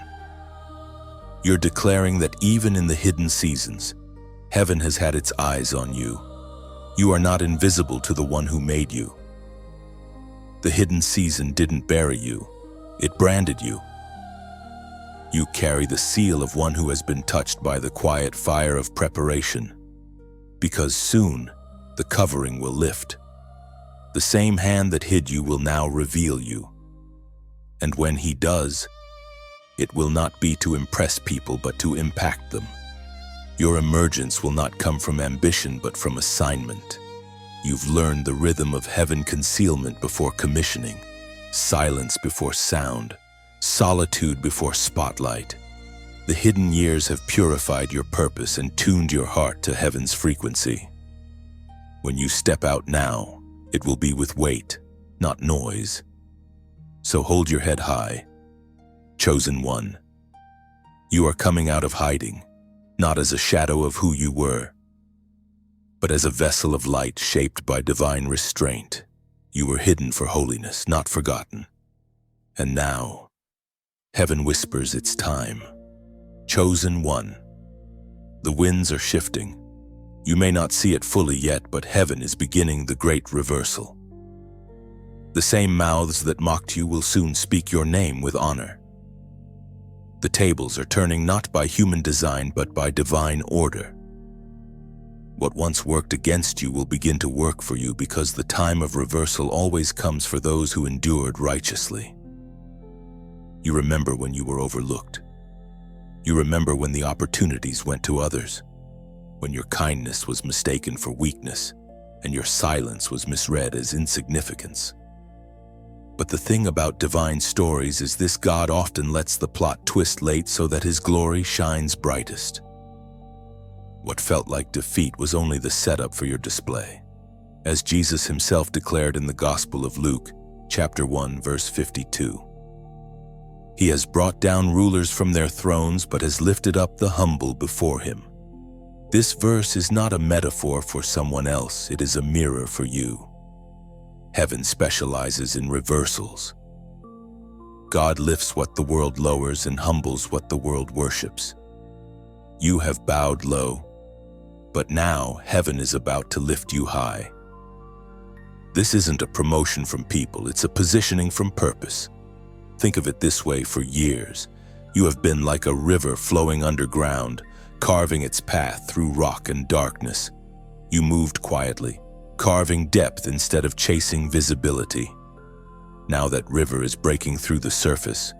You're declaring that even in the hidden seasons, heaven has had its eyes on you. You are not invisible to the one who made you. The hidden season didn't bury you, it branded you. You carry the seal of one who has been touched by the quiet fire of preparation. Because soon, the covering will lift. The same hand that hid you will now reveal you. And when He does, it will not be to impress people, but to impact them. Your emergence will not come from ambition, but from assignment. You've learned the rhythm of heaven: concealment before commissioning, silence before sound, solitude before spotlight. The hidden years have purified your purpose and tuned your heart to heaven's frequency. When you step out now, it will be with weight, not noise. So hold your head high. Chosen one, you are coming out of hiding, not as a shadow of who you were, but as a vessel of light shaped by divine restraint. You were hidden for holiness, not forgotten. And now, heaven whispers it's time. Chosen one. The winds are shifting. You may not see it fully yet, but heaven is beginning the great reversal. The same mouths that mocked you will soon speak your name with honor. The tables are turning not by human design, but by divine order. What once worked against you will begin to work for you, because the time of reversal always comes for those who endured righteously. You remember when you were overlooked. You remember when the opportunities went to others, when your kindness was mistaken for weakness and your silence was misread as insignificance. But the thing about divine stories is this: God often lets the plot twist late so that His glory shines brightest. What felt like defeat was only the setup for your display. As Jesus Himself declared in the Gospel of Luke, chapter 1, verse 52. He has brought down rulers from their thrones, but has lifted up the humble before Him. This verse is not a metaphor for someone else, it is a mirror for you. Heaven specializes in reversals. God lifts what the world lowers and humbles what the world worships. You have bowed low, but now heaven is about to lift you high. This isn't a promotion from people, it's a positioning from purpose. Think of it this way: for years, you have been like a river flowing underground, carving its path through rock and darkness. You moved quietly, carving depth instead of chasing visibility. Now that river is breaking through the surface,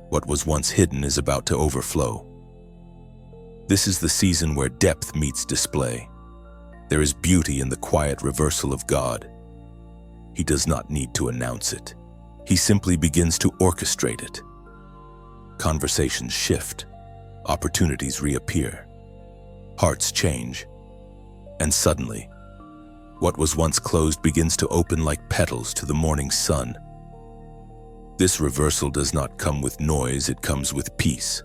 what was once hidden is about to overflow. This is the season where depth meets display. There is beauty in the quiet reversal of God. He does not need to announce it. He simply begins to orchestrate it. Conversations shift, opportunities reappear, hearts change, and suddenly, what was once closed begins to open like petals to the morning sun. This reversal does not come with noise, it comes with peace.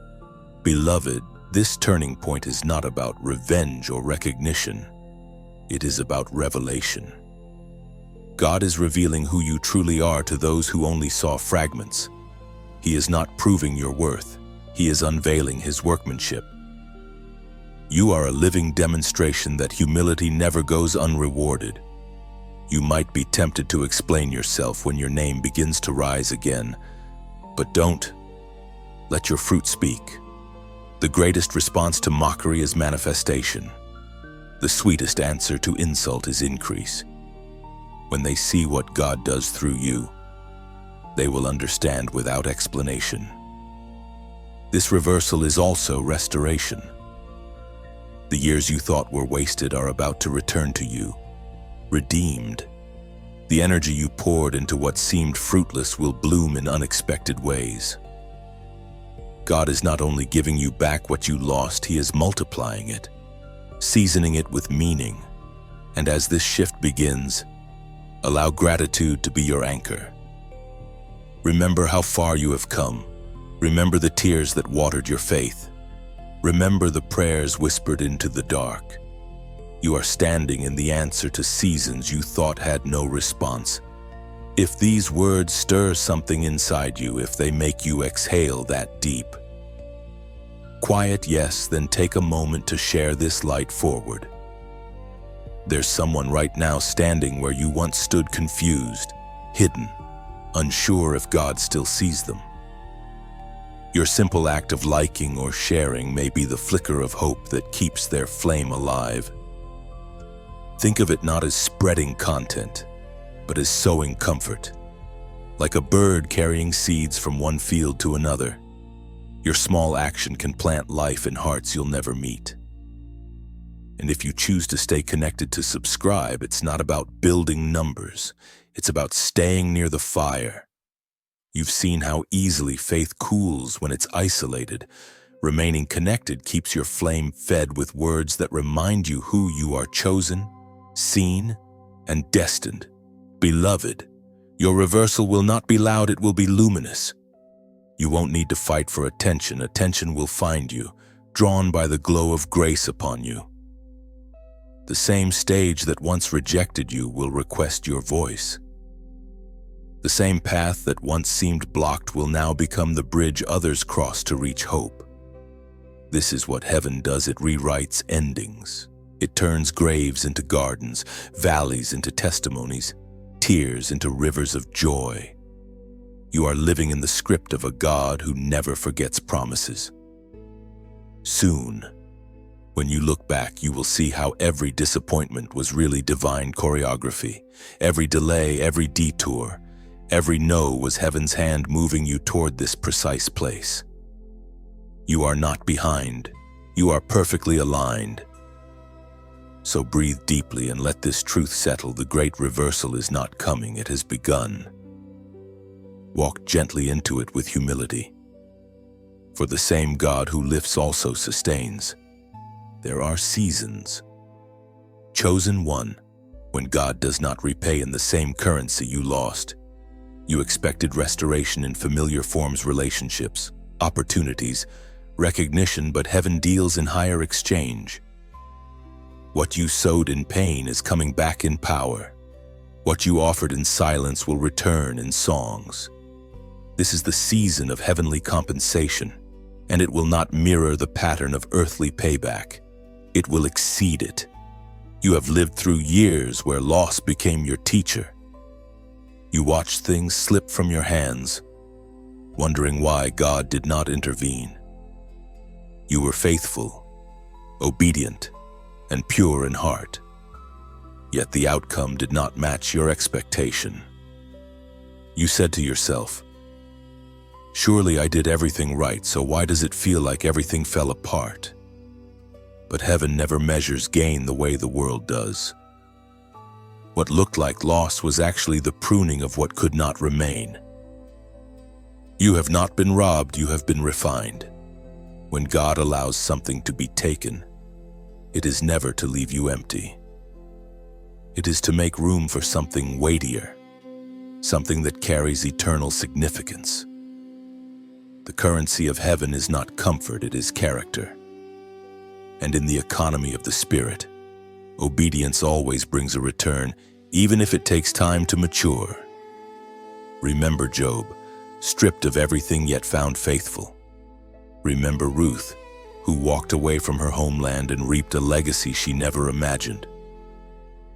Beloved, this turning point is not about revenge or recognition. It is about revelation. God is revealing who you truly are to those who only saw fragments. He is not proving your worth. He is unveiling his workmanship. You are a living demonstration that humility never goes unrewarded. You might be tempted to explain yourself when your name begins to rise again, but don't. Let your fruit speak. The greatest response to mockery is manifestation. The sweetest answer to insult is increase. When they see what God does through you, they will understand without explanation. This reversal is also restoration. The years you thought were wasted are about to return to you, redeemed. The energy you poured into what seemed fruitless will bloom in unexpected ways. God is not only giving you back what you lost, he is multiplying it, seasoning it with meaning. And as this shift begins, allow gratitude to be your anchor. Remember how far you have come. Remember the tears that watered your faith. Remember the prayers whispered into the dark. You are standing in the answer to seasons you thought had no response. If these words stir something inside you, if they make you exhale that deep, quiet, yes, then take a moment to share this light forward. There's someone right now standing where you once stood, confused, hidden, unsure if God still sees them. Your simple act of liking or sharing may be the flicker of hope that keeps their flame alive. Think of it not as spreading content, but as sowing comfort. Like a bird carrying seeds from one field to another, your small action can plant life in hearts you'll never meet. And if you choose to stay connected to subscribe, it's not about building numbers. It's about staying near the fire. You've seen how easily faith cools when it's isolated. Remaining connected keeps your flame fed with words that remind you who you are: chosen, seen, and destined. Beloved, your reversal will not be loud, it will be luminous. You won't need to fight for attention. Attention will find you, drawn by the glow of grace upon you. The same stage that once rejected you will request your voice. The same path that once seemed blocked will now become the bridge others cross to reach hope. This is what heaven does. It rewrites endings. It turns graves into gardens, valleys into testimonies, tears into rivers of joy. You are living in the script of a God who never forgets promises. Soon, when you look back, you will see how every disappointment was really divine choreography. Every delay, every detour, every no was heaven's hand moving you toward this precise place. You are not behind. You are perfectly aligned. So breathe deeply and let this truth settle. The great reversal is not coming, it has begun. Walk gently into it with humility. For the same God who lifts also sustains. There are seasons. Chosen one, when God does not repay in the same currency you lost. You expected restoration in familiar forms, relationships, opportunities, recognition, but heaven deals in higher exchange. What you sowed in pain is coming back in power. What you offered in silence will return in songs. This is the season of heavenly compensation, and it will not mirror the pattern of earthly payback. It will exceed it. You have lived through years where loss became your teacher. You watched things slip from your hands, wondering why God did not intervene. You were faithful, obedient, and pure in heart. yet the outcome did not match your expectation. You said to yourself, "Surely I did everything right, so why does it feel like everything fell apart?" But heaven never measures gain the way the world does. What looked like loss was actually the pruning of what could not remain. You have not been robbed, you have been refined. When God allows something to be taken, it is never to leave you empty. It is to make room for something weightier, something that carries eternal significance. The currency of heaven is not comfort, it is character. And in the economy of the Spirit, obedience always brings a return, even if it takes time to mature. Remember Job, stripped of everything yet found faithful. Remember Ruth, who walked away from her homeland and reaped a legacy she never imagined.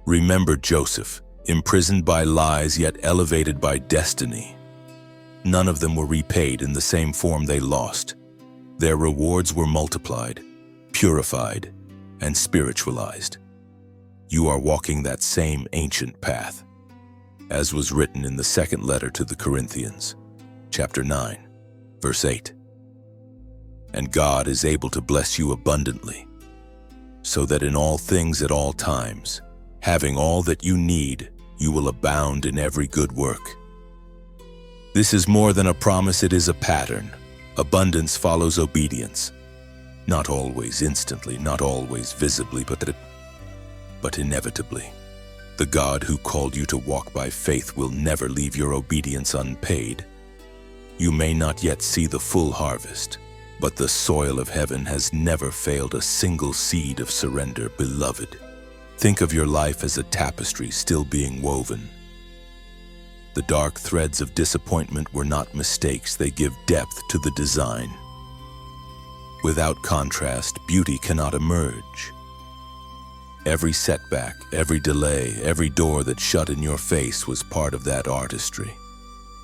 Remember Joseph, imprisoned by lies yet elevated by destiny. None of them were repaid in the same form they lost. Their rewards were multiplied, purified, and spiritualized. You are walking that same ancient path, as was written in the second letter to the Corinthians, chapter 9, verse 8. And God is able to bless you abundantly, so that in all things at all times, having all that you need, you will abound in every good work. This is more than a promise, it is a pattern. Abundance follows obedience. Not always instantly, not always visibly, but inevitably. The God who called you to walk by faith will never leave your obedience unpaid. You may not yet see the full harvest, but the soil of heaven has never failed a single seed of surrender, beloved. Think of your life as a tapestry still being woven. The dark threads of disappointment were not mistakes, they give depth to the design. Without contrast, beauty cannot emerge. Every setback, every delay, every door that shut in your face was part of that artistry.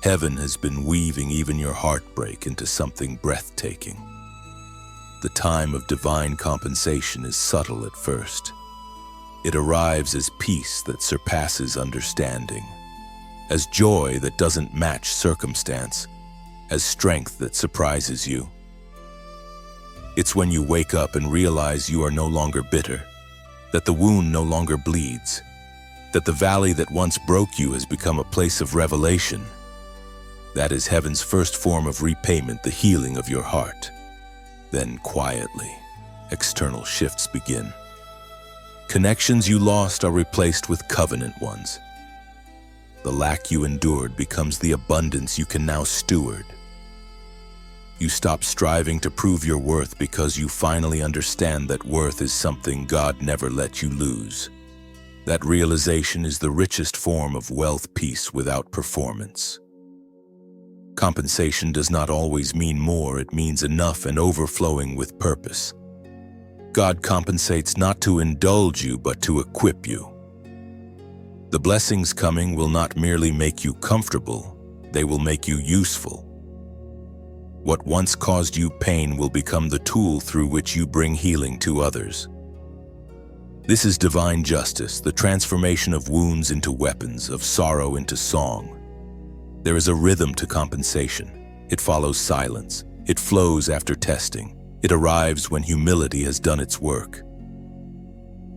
Heaven has been weaving even your heartbreak into something breathtaking. The time of divine compensation is subtle at first. It arrives as peace that surpasses understanding, as joy that doesn't match circumstance, as strength that surprises you. It's when you wake up and realize you are no longer bitter, that the wound no longer bleeds, that the valley that once broke you has become a place of revelation. That is heaven's first form of repayment, the healing of your heart. Then quietly, external shifts begin. Connections you lost are replaced with covenant ones. The lack you endured becomes the abundance you can now steward. You stop striving to prove your worth because you finally understand that worth is something God never let you lose. That realization is the richest form of wealth, peace without performance. Compensation does not always mean more, it means enough and overflowing with purpose. God compensates not to indulge you, but to equip you. The blessings coming will not merely make you comfortable, they will make you useful. What once caused you pain will become the tool through which you bring healing to others. This is divine justice, the transformation of wounds into weapons, of sorrow into song. There is a rhythm to compensation. It follows silence. It flows after testing. It arrives when humility has done its work.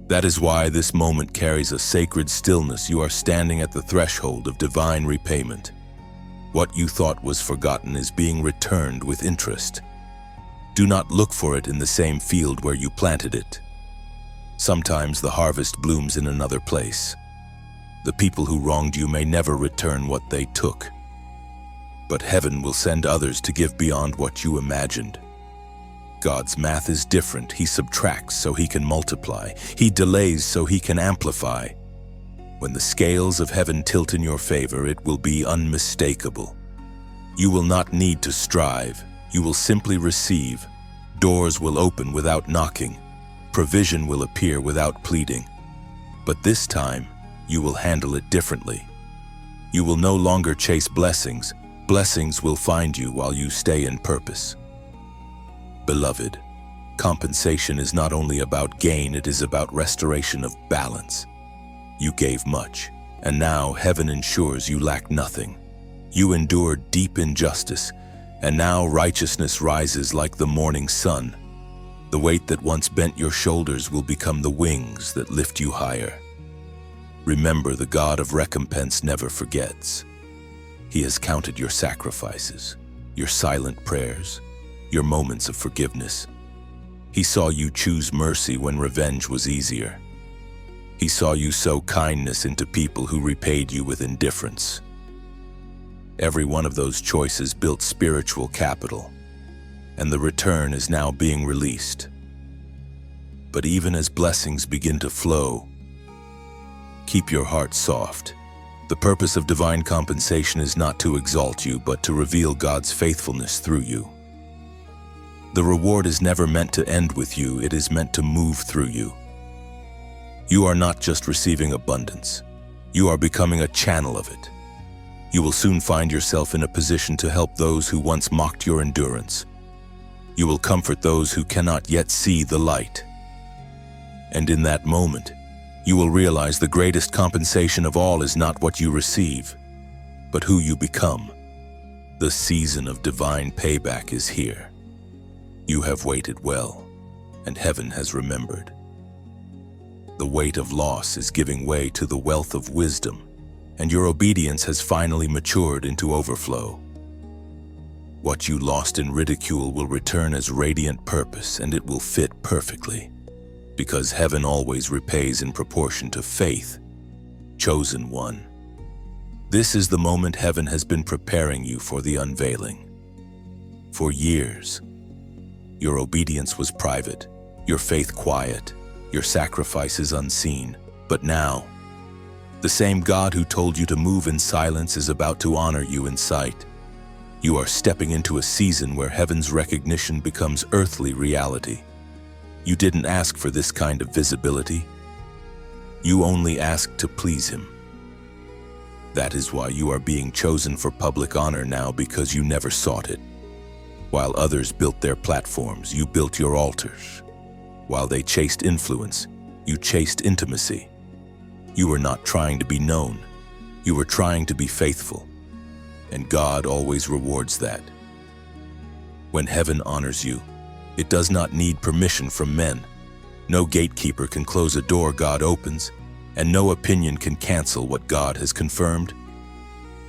That is why this moment carries a sacred stillness. You are standing at the threshold of divine repayment. What you thought was forgotten is being returned with interest. Do not look for it in the same field where you planted it. Sometimes the harvest blooms in another place. The people who wronged you may never return what they took. But heaven will send others to give beyond what you imagined. God's math is different. He subtracts so he can multiply. He delays so he can amplify. When the scales of heaven tilt in your favor, it will be unmistakable. You will not need to strive. You will simply receive. Doors will open without knocking. Provision will appear without pleading. But this time, you will handle it differently. You will no longer chase blessings. Blessings will find you while you stay in purpose. Beloved, compensation is not only about gain, it is about restoration of balance. You gave much, and now heaven ensures you lack nothing. You endured deep injustice, and now righteousness rises like the morning sun. The weight that once bent your shoulders will become the wings that lift you higher. Remember, the God of recompense never forgets. He has counted your sacrifices, your silent prayers, your moments of forgiveness. He saw you choose mercy when revenge was easier. He saw you sow kindness into people who repaid you with indifference. Every one of those choices built spiritual capital, and the return is now being released. But even as blessings begin to flow, keep your heart soft. The purpose of divine compensation is not to exalt you, but to reveal God's faithfulness through you. The reward is never meant to end with you, it is meant to move through you. You are not just receiving abundance, you are becoming a channel of it. You will soon find yourself in a position to help those who once mocked your endurance. You will comfort those who cannot yet see the light. And in that moment, you will realize the greatest compensation of all is not what you receive, but who you become. The season of divine payback is here. You have waited well, and heaven has remembered. The weight of loss is giving way to the wealth of wisdom, and your obedience has finally matured into overflow. What you lost in ridicule will return as radiant purpose, and it will fit perfectly, because heaven always repays in proportion to faith. Chosen one. This is the moment heaven has been preparing you for the unveiling. For years, your obedience was private, your faith quiet, your sacrifices unseen. But now, the same God who told you to move in silence is about to honor you in sight. You are stepping into a season where heaven's recognition becomes earthly reality. You didn't ask for this kind of visibility. You only asked to please Him. That is why you are being chosen for public honor now, because you never sought it. While others built their platforms, you built your altars. While they chased influence, you chased intimacy. You were not trying to be known. You were trying to be faithful. And God always rewards that. When heaven honors you, it does not need permission from men. No gatekeeper can close a door God opens, and no opinion can cancel what God has confirmed.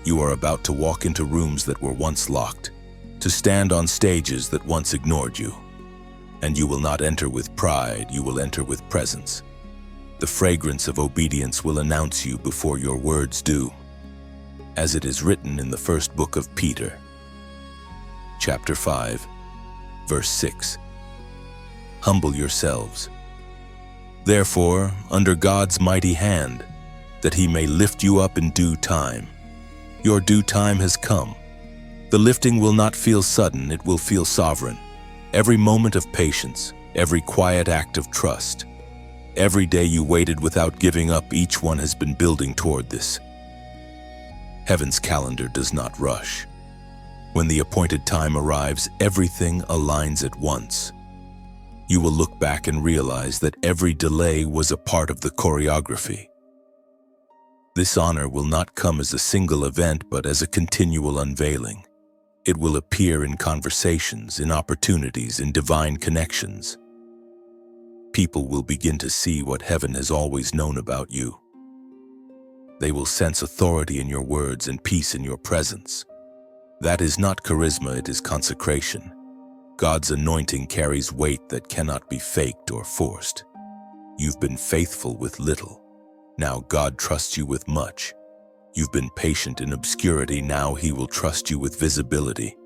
You are about to walk into rooms that were once locked, to stand on stages that once ignored you. And you will not enter with pride, you will enter with presence. The fragrance of obedience will announce you before your words do. As it is written in the first book of Peter, chapter 5, verse 6. Humble yourselves, therefore, under God's mighty hand, that He may lift you up in due time. Your due time has come. The lifting will not feel sudden, it will feel sovereign. Every moment of patience, every quiet act of trust, every day you waited without giving up, each one has been building toward this. Heaven's calendar does not rush. When the appointed time arrives, everything aligns at once. You will look back and realize that every delay was a part of the choreography. This honor will not come as a single event, but as a continual unveiling. It will appear in conversations, in opportunities, in divine connections. People will begin to see what heaven has always known about you. They will sense authority in your words and peace in your presence. That is not charisma, it is consecration. God's anointing carries weight that cannot be faked or forced. You've been faithful with little. Now God trusts you with much. You've been patient in obscurity, now He will trust you with visibility.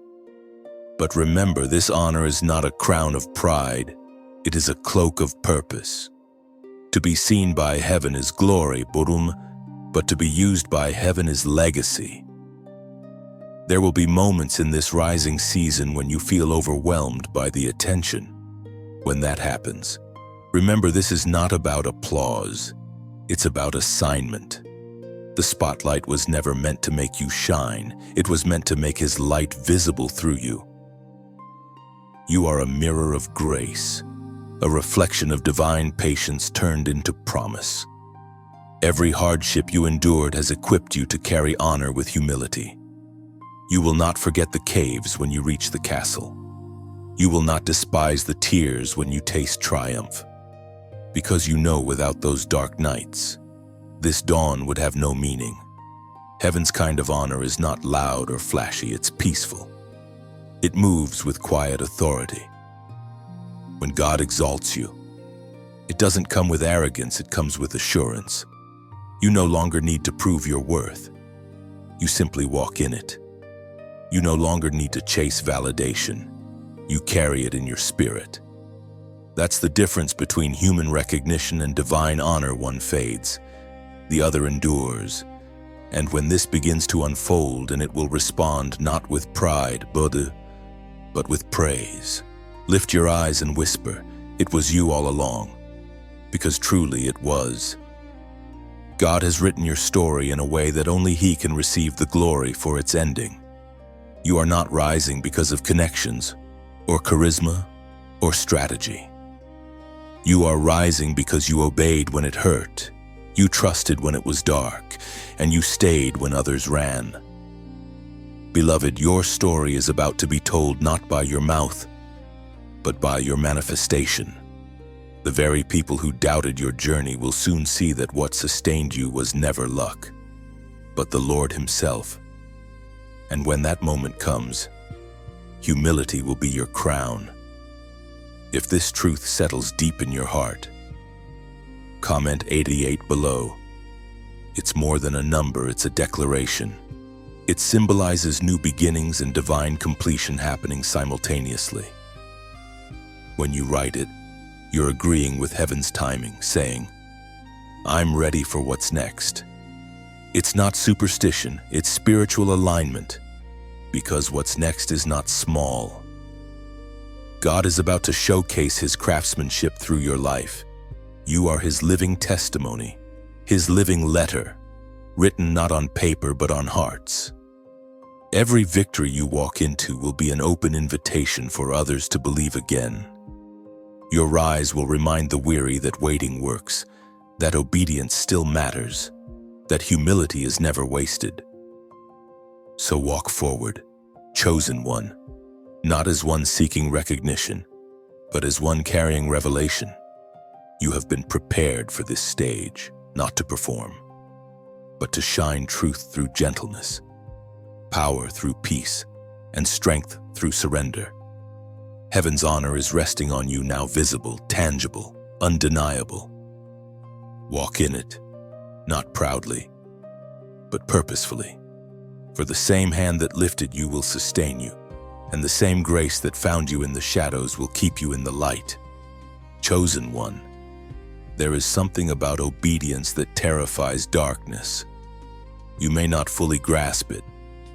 But remember, this honor is not a crown of pride, it is a cloak of purpose. To be seen by heaven is glory, but to be used by heaven is legacy. There will be moments in this rising season when you feel overwhelmed by the attention. When that happens, remember, this is not about applause, it's about assignment. The spotlight was never meant to make you shine, it was meant to make His light visible through you. You are a mirror of grace, a reflection of divine patience turned into promise. Every hardship you endured has equipped you to carry honor with humility. You will not forget the caves when you reach the castle. You will not despise the tears when you taste triumph, because you know without those dark nights, this dawn would have no meaning. Heaven's kind of honor is not loud or flashy, it's peaceful. It moves with quiet authority. When God exalts you, it doesn't come with arrogance, it comes with assurance. You no longer need to prove your worth. You simply walk in it. You no longer need to chase validation. You carry it in your spirit. That's the difference between human recognition and divine honor. One fades, the other endures. And when this begins to unfold, and it will respond not with pride, but with praise. Lift your eyes and whisper, "It was you all along," because truly it was. God has written your story in a way that only He can receive the glory for its ending. You are not rising because of connections, or charisma, or strategy. You are rising because you obeyed when it hurt, you trusted when it was dark, and you stayed when others ran. Beloved, your story is about to be told not by your mouth, but by your manifestation. The very people who doubted your journey will soon see that what sustained you was never luck, but the Lord Himself. And when that moment comes, humility will be your crown. If this truth settles deep in your heart, comment 88 below. It's more than a number, it's a declaration. It symbolizes new beginnings and divine completion happening simultaneously. When you write it, you're agreeing with heaven's timing, saying, "I'm ready for what's next." It's not superstition, it's spiritual alignment, because what's next is not small. God is about to showcase His craftsmanship through your life. You are His living testimony, His living letter, written not on paper but on hearts. Every victory you walk into will be an open invitation for others to believe again. Your rise will remind the weary that waiting works, that obedience still matters, that humility is never wasted. So walk forward, chosen one, not as one seeking recognition, but as one carrying revelation. You have been prepared for this stage, not to perform, but to shine truth through gentleness, power through peace, and strength through surrender. Heaven's honor is resting on you now, visible, tangible, undeniable. Walk in it, not proudly, but purposefully. For the same hand that lifted you will sustain you, and the same grace that found you in the shadows will keep you in the light. Chosen one, there is something about obedience that terrifies darkness. You may not fully grasp it,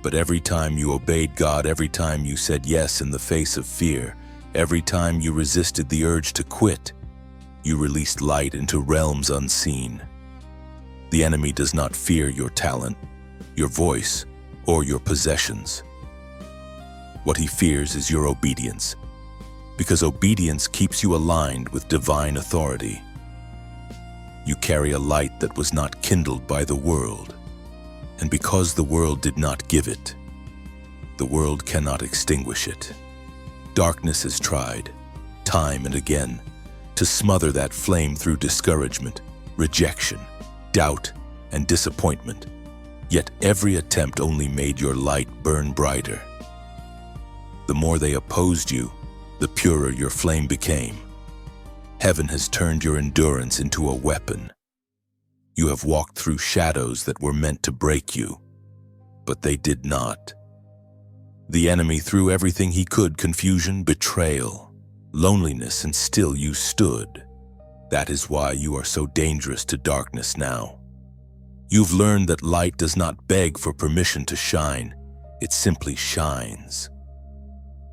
but every time you obeyed God, every time you said yes in the face of fear, every time you resisted the urge to quit, you released light into realms unseen. The enemy does not fear your talent, your voice, or your possessions. What he fears is your obedience, because obedience keeps you aligned with divine authority. You carry a light that was not kindled by the world, and because the world did not give it, the world cannot extinguish it. Darkness has tried, time and again, to smother that flame through discouragement, rejection, doubt, and disappointment. Yet every attempt only made your light burn brighter. The more they opposed you, the purer your flame became. Heaven has turned your endurance into a weapon. You have walked through shadows that were meant to break you, but they did not. The enemy threw everything he could: confusion, betrayal, loneliness, and still you stood. That is why you are so dangerous to darkness now. You've learned that light does not beg for permission to shine, it simply shines.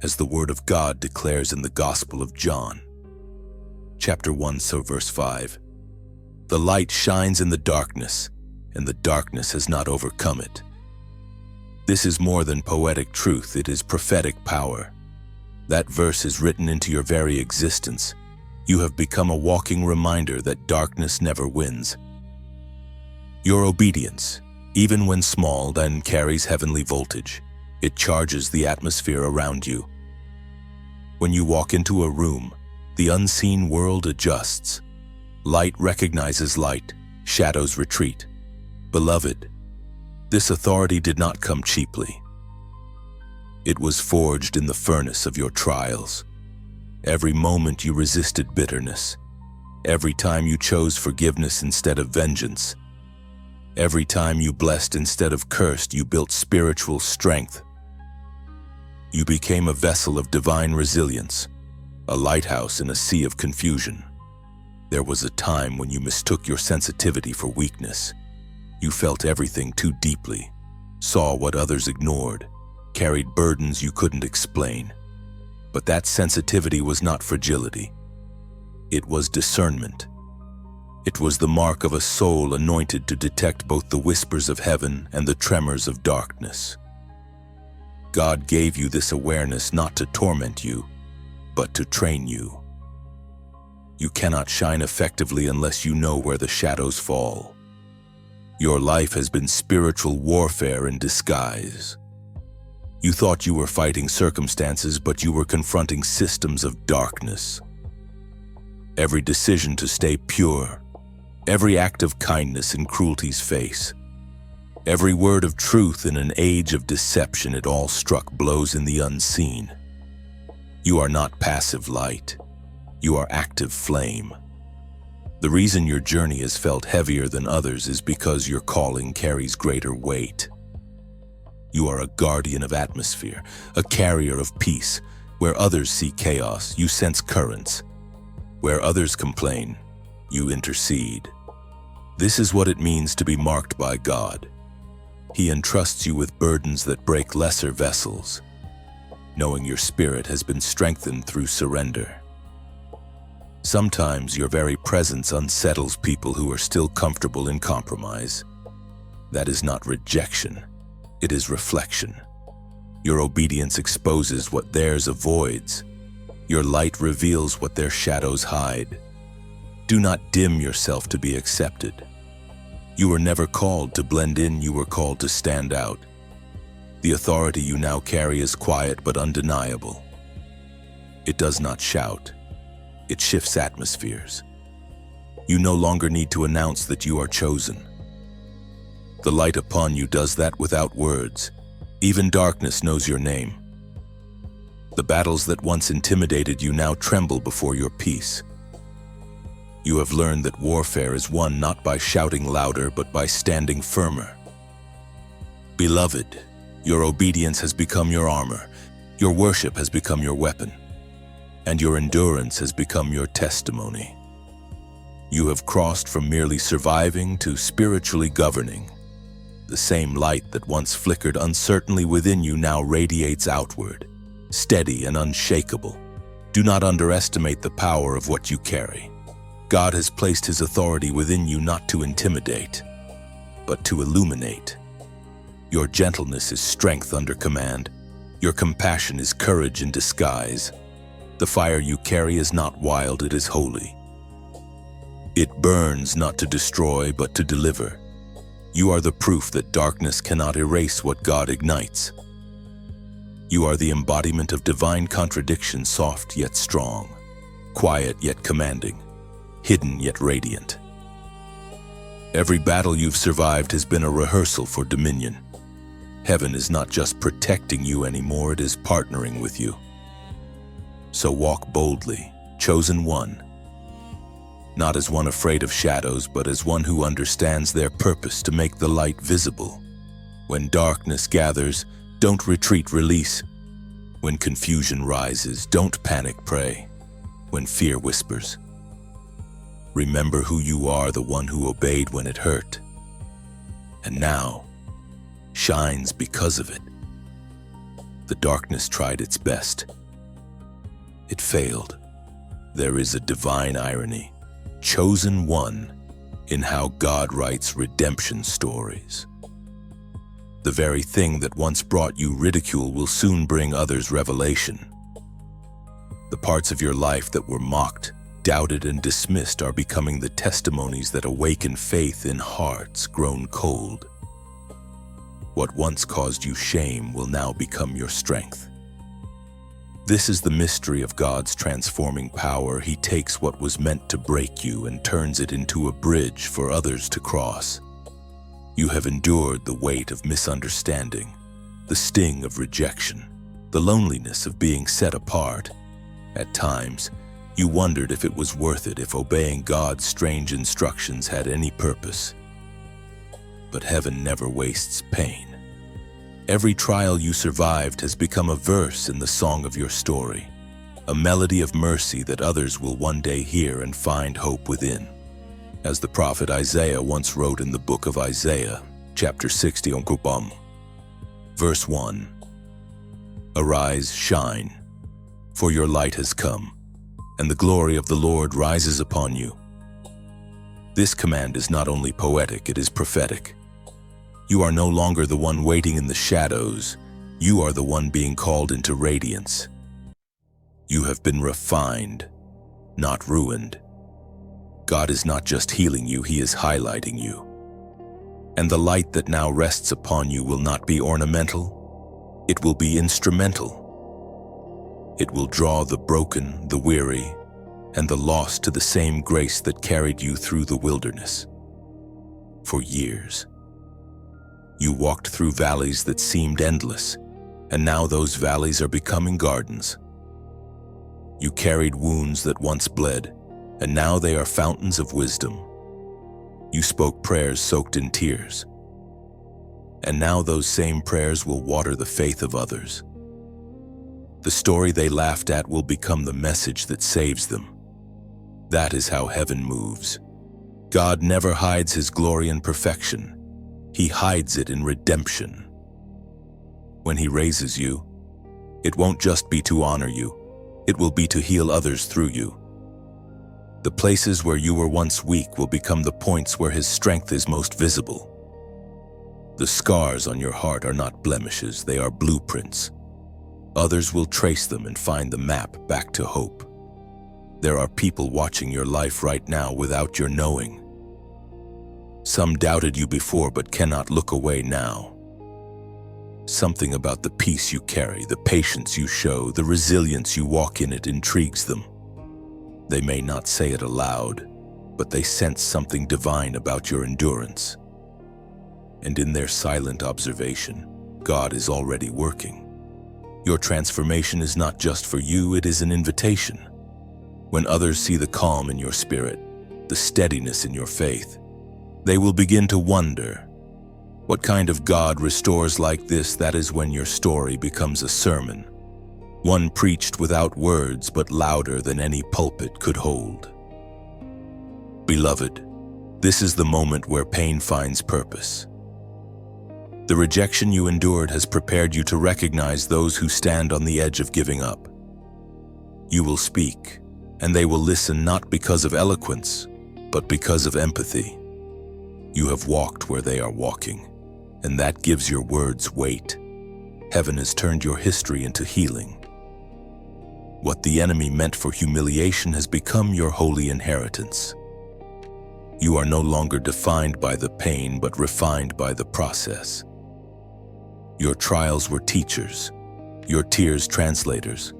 As the Word of God declares in the Gospel of John, chapter 1, verse 5, "The light shines in the darkness, and the darkness has not overcome it." This is more than poetic truth, it is prophetic power. That verse is written into your very existence. You have become a walking reminder that darkness never wins. Your obedience, even when small, then carries heavenly voltage. It charges the atmosphere around you. When you walk into a room, the unseen world adjusts. Light recognizes light, shadows retreat. Beloved, this authority did not come cheaply. It was forged in the furnace of your trials. Every moment you resisted bitterness. Every time you chose forgiveness instead of vengeance. Every time you blessed instead of cursed, you built spiritual strength. You became a vessel of divine resilience, a lighthouse in a sea of confusion. There was a time when you mistook your sensitivity for weakness. You felt everything too deeply, saw what others ignored, carried burdens you couldn't explain. But that sensitivity was not fragility. It was discernment. It was the mark of a soul anointed to detect both the whispers of heaven and the tremors of darkness. God gave you this awareness not to torment you, but to train you. You cannot shine effectively unless you know where the shadows fall. Your life has been spiritual warfare in disguise. You thought you were fighting circumstances, but you were confronting systems of darkness. Every decision to stay pure, every act of kindness in cruelty's face, every word of truth in an age of deception, it all struck blows in the unseen. You are not passive light. You are active flame. The reason your journey has felt heavier than others is because your calling carries greater weight. You are a guardian of atmosphere, a carrier of peace. Where others see chaos, you sense currents. Where others complain, you intercede. This is what it means to be marked by God. He entrusts you with burdens that break lesser vessels, knowing your spirit has been strengthened through surrender. Sometimes your very presence unsettles people who are still comfortable in compromise. That is not rejection, it is reflection. Your obedience exposes what theirs avoids. Your light reveals what their shadows hide. Do not dim yourself to be accepted. You were never called to blend in, you were called to stand out. The authority you now carry is quiet but undeniable. It does not shout. It shifts atmospheres. You no longer need to announce that you are chosen. The light upon you does that without words. Even darkness knows your name. The battles that once intimidated you now tremble before your peace. You have learned that warfare is won not by shouting louder, but by standing firmer. Beloved, your obedience has become your armor, your worship has become your weapon, and your endurance has become your testimony. You have crossed from merely surviving to spiritually governing. The same light that once flickered uncertainly within you now radiates outward, steady and unshakable. Do not underestimate the power of what you carry. God has placed His authority within you not to intimidate, but to illuminate. Your gentleness is strength under command. Your compassion is courage in disguise. The fire you carry is not wild, it is holy. It burns not to destroy, but to deliver. You are the proof that darkness cannot erase what God ignites. You are the embodiment of divine contradiction, soft yet strong, quiet yet commanding, hidden yet radiant. Every battle you've survived has been a rehearsal for dominion. Heaven is not just protecting you anymore, it is partnering with you. So walk boldly, chosen one, not as one afraid of shadows, but as one who understands their purpose to make the light visible. When darkness gathers, don't retreat, release. When confusion rises, don't panic, pray. When fear whispers, remember who you are, the one who obeyed when it hurt, and now shines because of it. The darkness tried its best. It failed. There is a divine irony, chosen one, in how God writes redemption stories. The very thing that once brought you ridicule will soon bring others revelation. The parts of your life that were mocked, doubted and dismissed are becoming the testimonies that awaken faith in hearts grown cold. What once caused you shame will now become your strength. This is the mystery of God's transforming power. He takes what was meant to break you and turns it into a bridge for others to cross. You have endured the weight of misunderstanding, the sting of rejection, the loneliness of being set apart. At times, you wondered if it was worth it, if obeying God's strange instructions had any purpose. But heaven never wastes pain. Every trial you survived has become a verse in the song of your story, a melody of mercy that others will one day hear and find hope within. As the prophet Isaiah once wrote in the book of Isaiah, chapter 60, verse 1, "Arise, shine, for your light has come, and the glory of the Lord rises upon you." This command is not only poetic, it is prophetic. You are no longer the one waiting in the shadows. You are the one being called into radiance. You have been refined, not ruined. God is not just healing you, He is highlighting you. And the light that now rests upon you will not be ornamental, it will be instrumental. It will draw the broken, the weary, and the lost to the same grace that carried you through the wilderness. For years, you walked through valleys that seemed endless, and now those valleys are becoming gardens. You carried wounds that once bled, and now they are fountains of wisdom. You spoke prayers soaked in tears, and now those same prayers will water the faith of others. The story they laughed at will become the message that saves them. That is how heaven moves. God never hides His glory in perfection. He hides it in redemption. When He raises you, it won't just be to honor you, it will be to heal others through you. The places where you were once weak will become the points where His strength is most visible. The scars on your heart are not blemishes, they are blueprints. Others will trace them and find the map back to hope. There are people watching your life right now without your knowing. Some doubted you before but cannot look away now. Something about the peace you carry, the patience you show, the resilience you walk in it intrigues them. They may not say it aloud, but they sense something divine about your endurance. And in their silent observation, God is already working. Your transformation is not just for you, it is an invitation. When others see the calm in your spirit, the steadiness in your faith, they will begin to wonder, what kind of God restores like this? That is when your story becomes a sermon, one preached without words but louder than any pulpit could hold. Beloved, this is the moment where pain finds purpose. The rejection you endured has prepared you to recognize those who stand on the edge of giving up. You will speak, and they will listen not because of eloquence, but because of empathy. You have walked where they are walking, and that gives your words weight. Heaven has turned your history into healing. What the enemy meant for humiliation has become your holy inheritance. You are no longer defined by the pain, but refined by the process. Your trials were teachers, your tears translators,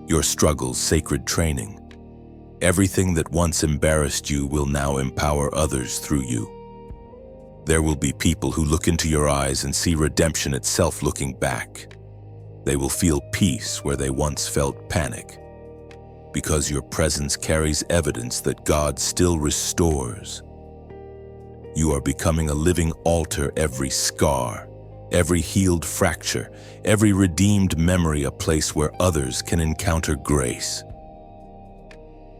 your struggles sacred training. Everything that once embarrassed you will now empower others through you. There will be people who look into your eyes and see redemption itself looking back. They will feel peace where they once felt panic, because your presence carries evidence that God still restores. You are becoming a living altar. Every scar, every healed fracture, every redeemed memory, a place where others can encounter grace.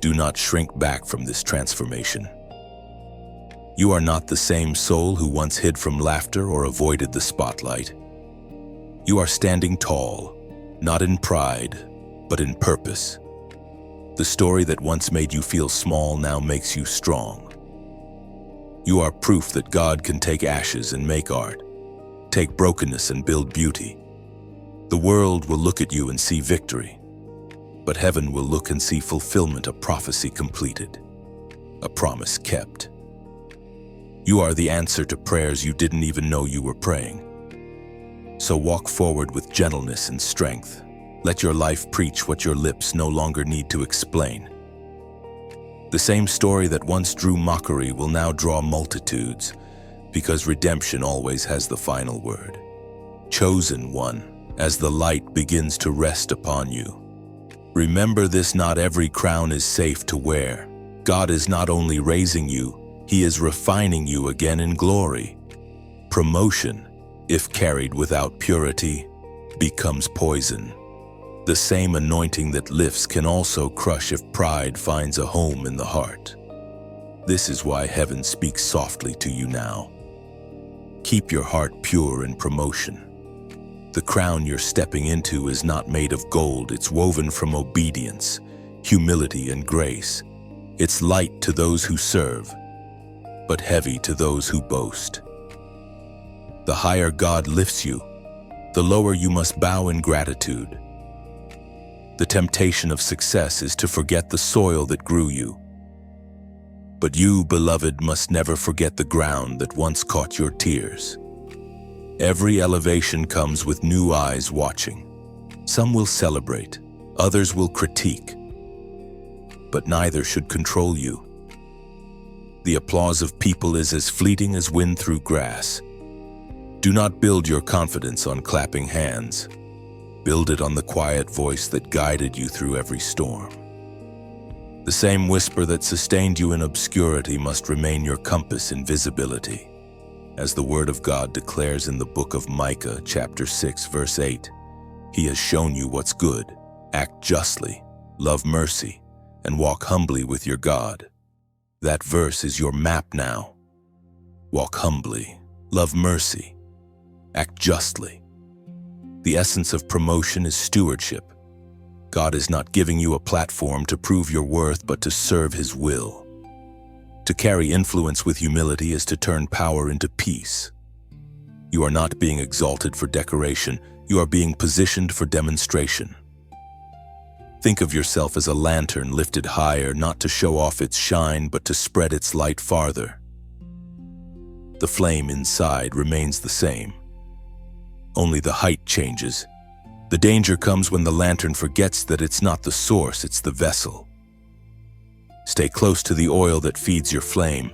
Do not shrink back from this transformation. You are not the same soul who once hid from laughter or avoided the spotlight. You are standing tall, not in pride, but in purpose. The story that once made you feel small now makes you strong. You are proof that God can take ashes and make art, take brokenness and build beauty. The world will look at you and see victory. but heaven will look and see fulfillment, a prophecy completed, a promise kept. You are the answer to prayers you didn't even know you were praying. So walk forward with gentleness and strength. Let your life preach what your lips no longer need to explain. The same story that once drew mockery will now draw multitudes, because redemption always has the final word. Chosen one, as the light begins to rest upon you. Remember this: not every crown is safe to wear. God is not only raising you, He is refining you again in glory. Promotion, if carried without purity, becomes poison. The same anointing that lifts can also crush if pride finds a home in the heart. This is why heaven speaks softly to you now. Keep your heart pure in promotion. The crown you're stepping into is not made of gold. It's woven from obedience, humility, and grace. It's light to those who serve, but heavy to those who boast. The higher God lifts you, the lower you must bow in gratitude. The temptation of success is to forget the soil that grew you. But you, beloved, must never forget the ground that once caught your tears. Every elevation comes with new eyes watching. Some will celebrate, others will critique, but neither should control you. The applause of people is as fleeting as wind through grass. Do not build your confidence on clapping hands. Build it on the quiet voice that guided you through every storm. The same whisper that sustained you in obscurity must remain your compass in visibility. As the Word of God declares in the book of Micah, chapter 6, verse 8, He has shown you what's good. Act justly, love mercy, and walk humbly with your God. That verse is your map now. Walk humbly, love mercy, act justly. The essence of promotion is stewardship. God is not giving you a platform to prove your worth, but to serve His will. To carry influence with humility is to turn power into peace. You are not being exalted for decoration, you are being positioned for demonstration. Think of yourself as a lantern lifted higher, not to show off its shine, but to spread its light farther. The flame inside remains the same. Only the height changes. The danger comes when the lantern forgets that it's not the source, it's the vessel. Stay close to the oil that feeds your flame.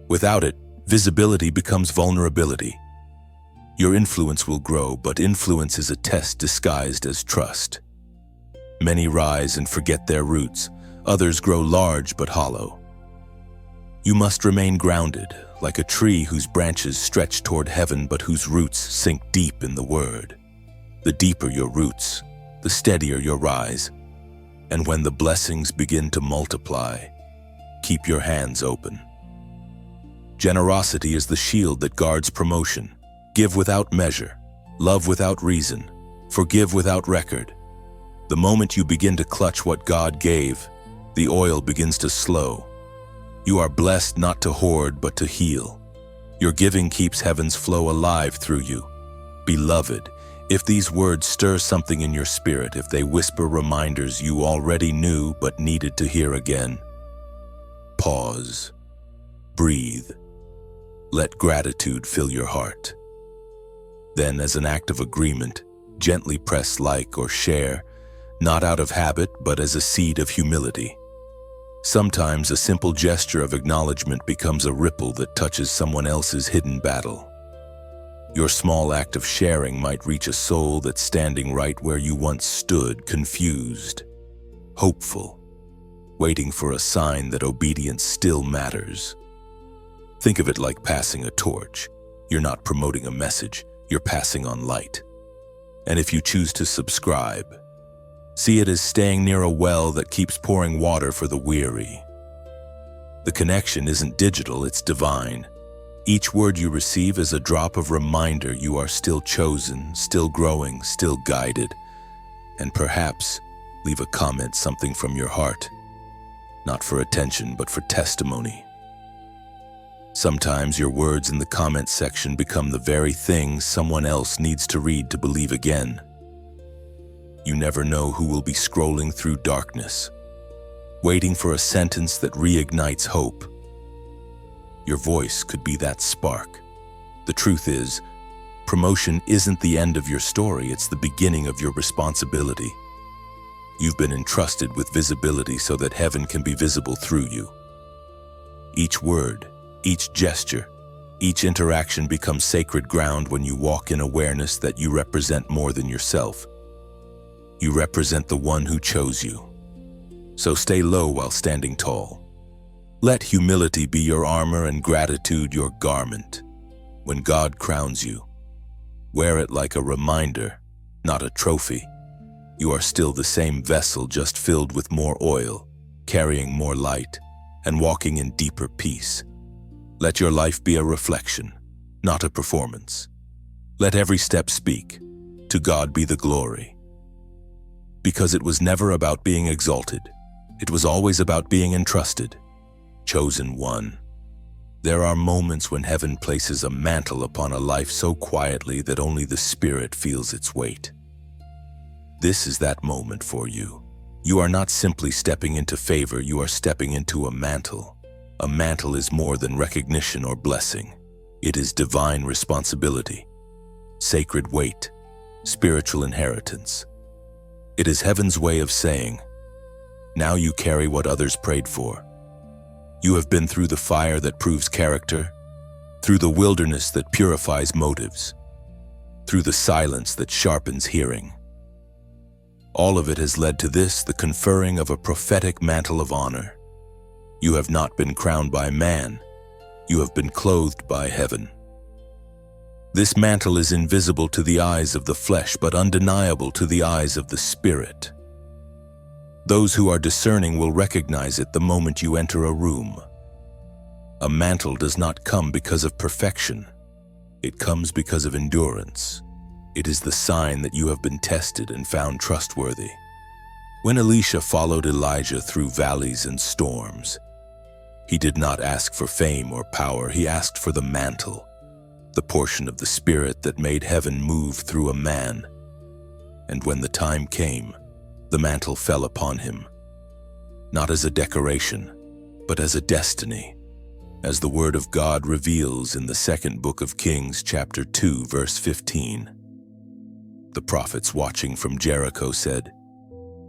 Without it, visibility becomes vulnerability. Your influence will grow, but influence is a test disguised as trust. Many rise and forget their roots. Others grow large but hollow. You must remain grounded, like a tree whose branches stretch toward heaven but whose roots sink deep in the Word. The deeper your roots, the steadier your rise. And when the blessings begin to multiply, keep your hands open. Generosity is the shield that guards promotion. Give without measure, love without reason, forgive without record. The moment you begin to clutch what God gave, the oil begins to slow. You are blessed not to hoard, but to heal. Your giving keeps heaven's flow alive through you. Beloved, if these words stir something in your spirit, if they whisper reminders you already knew but needed to hear again, pause, breathe, let gratitude fill your heart. Then, as an act of agreement, gently press like or share, not out of habit, but as a seed of humility. Sometimes a simple gesture of acknowledgement becomes a ripple that touches someone else's hidden battle. Your small act of sharing might reach a soul that's standing right where you once stood, confused, hopeful, waiting for a sign that obedience still matters. Think of it like passing a torch. You're not promoting a message, you're passing on light. And if you choose to subscribe, see it as staying near a well that keeps pouring water for the weary. The connection isn't digital, it's divine. Each word you receive is a drop of reminder you are still chosen, still growing, still guided. And perhaps leave a comment, something from your heart. Not for attention, but for testimony. Sometimes your words in the comment section become the very thing someone else needs to read to believe again. You never know who will be scrolling through darkness, waiting for a sentence that reignites hope. Your voice could be that spark. The truth is, promotion isn't the end of your story, it's the beginning of your responsibility. You've been entrusted with visibility so that heaven can be visible through you. Each word, each gesture, each interaction becomes sacred ground when you walk in awareness that you represent more than yourself. You represent the one who chose you. So stay low while standing tall. Let humility be your armor and gratitude your garment. When God crowns you, wear it like a reminder, not a trophy. You are still the same vessel, just filled with more oil, carrying more light, and walking in deeper peace. Let your life be a reflection, not a performance. Let every step speak. To God be the glory. Because it was never about being exalted. It was always about being entrusted. Chosen one. There are moments when heaven places a mantle upon a life so quietly that only the Spirit feels its weight. This is that moment for you. You are not simply stepping into favor, you are stepping into a mantle. A mantle is more than recognition or blessing. It is divine responsibility, sacred weight, spiritual inheritance. It is heaven's way of saying, now you carry what others prayed for. You have been through the fire that proves character, through the wilderness that purifies motives, through the silence that sharpens hearing. All of it has led to this, the conferring of a prophetic mantle of honor. You have not been crowned by man, you have been clothed by heaven. This mantle is invisible to the eyes of the flesh, but undeniable to the eyes of the Spirit. Those who are discerning will recognize it the moment you enter a room. A mantle does not come because of perfection. It comes because of endurance. It is the sign that you have been tested and found trustworthy. When Elisha followed Elijah through valleys and storms, he did not ask for fame or power, he asked for the mantle, the portion of the Spirit that made heaven move through a man. And when the time came, the mantle fell upon him, not as a decoration, but as a destiny, as the Word of God reveals in the second book of Kings, chapter 2, verse 15. The prophets watching from Jericho said,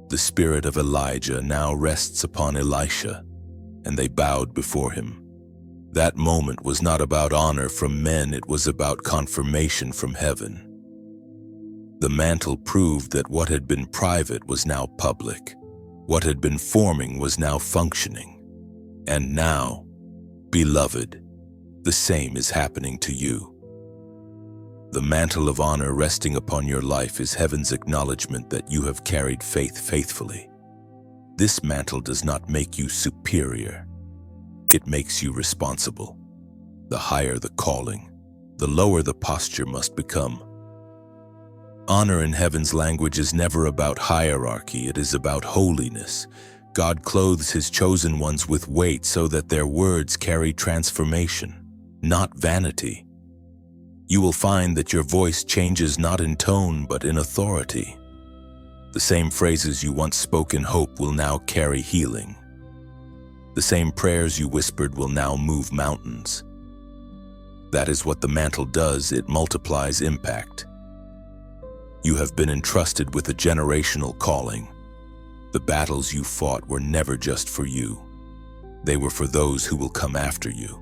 "The spirit of Elijah now rests upon Elisha," and they bowed before him. That moment was not about honor from men, it was about confirmation from heaven. The mantle proved that what had been private was now public. What had been forming was now functioning. And now, beloved, the same is happening to you. The mantle of honor resting upon your life is heaven's acknowledgement that you have carried faith faithfully. This mantle does not make you superior. It makes you responsible. The higher the calling, the lower the posture must become. Honor in heaven's language is never about hierarchy, it is about holiness. God clothes his chosen ones with weight so that their words carry transformation, not vanity. You will find that your voice changes not in tone but in authority. The same phrases you once spoke in hope will now carry healing. The same prayers you whispered will now move mountains. That is what the mantle does, it multiplies impact. You have been entrusted with a generational calling. The battles you fought were never just for you. They were for those who will come after you.